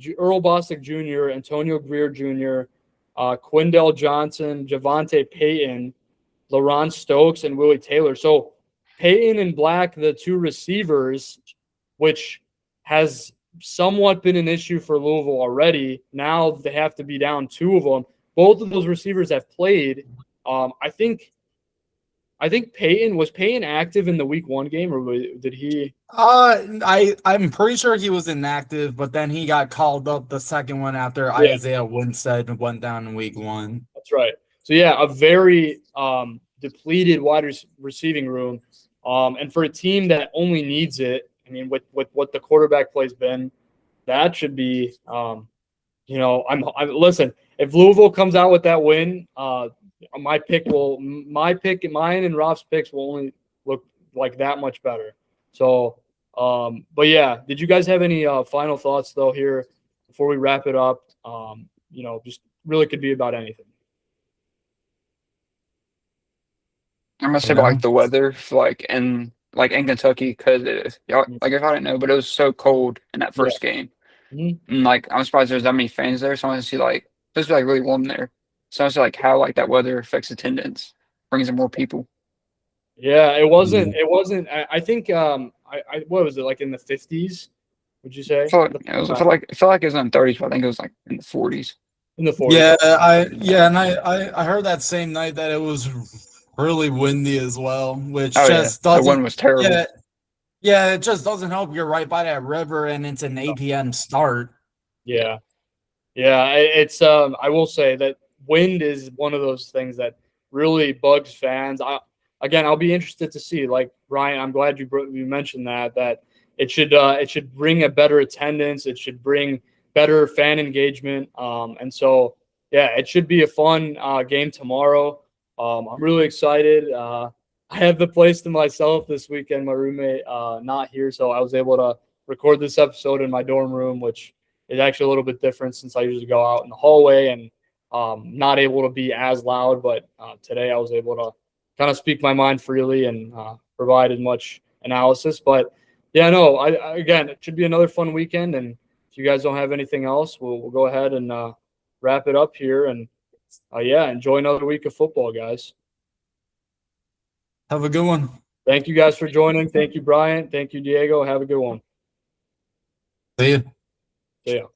Jr., Antonio Greer Jr., Quindell Johnson, Javante Payton, LaRon Stokes, and Willie Taylor. So Payton and Black, the two receivers, which has somewhat been an issue for Louisville already. Now they have to be down two of them. Both of those receivers have played. I think Payton was active in the week one game, or did he? I'm pretty sure he was inactive, but then he got called up the second one after Isaiah Winstead went down in week one. That's right. So yeah, a very depleted wide receiving room, and for a team that only needs it. I mean, with what the quarterback play's been, that should be. Listen. If Louisville comes out with that win, mine and Rob's picks will only look like that much better. So, but yeah, did you guys have any final thoughts though here before we wrap it up? Just really could be about anything. I'm gonna say about like the weather, in Kentucky, because if I didn't know, but it was so cold in that first game. Mhm. And like I'm surprised there's that many fans there. So I want to see like this is like really warm there. So I want to see like how like that weather affects attendance, brings in more people. Yeah, it Yeah. wasn't. It wasn't. I think. I what was it like in the 50s? Would you I say feel like it was. I felt like it was in the 30s, but I think it was like in the 40s. in the 40s? And I heard that same night that it was really windy as well, which Oh yeah, just the doesn't one was terrible. yeah, yeah, it just doesn't help. You're right by that river and it's an 8 p.m. start. Yeah, yeah. It's. I will say that wind is one of those things that really bugs fans. I'll be interested to see. Like Ryan, I'm glad you mentioned that it should bring a better attendance. It should bring better fan engagement. And so yeah, it should be a fun game tomorrow. I'm really excited. I have the place to myself this weekend. My roommate not here, so I was able to record this episode in my dorm room, which is actually a little bit different since I usually go out in the hallway and not able to be as loud. But today I was able to kind of speak my mind freely and provide as much analysis. But yeah, no, again, it should be another fun weekend. And if you guys don't have anything else, we'll go ahead and wrap it up here. And yeah, enjoy another week of football, guys. Have a good one. Thank you guys for joining. Thank you, Brian. Thank you, Diego. Have a good one. See you. See ya.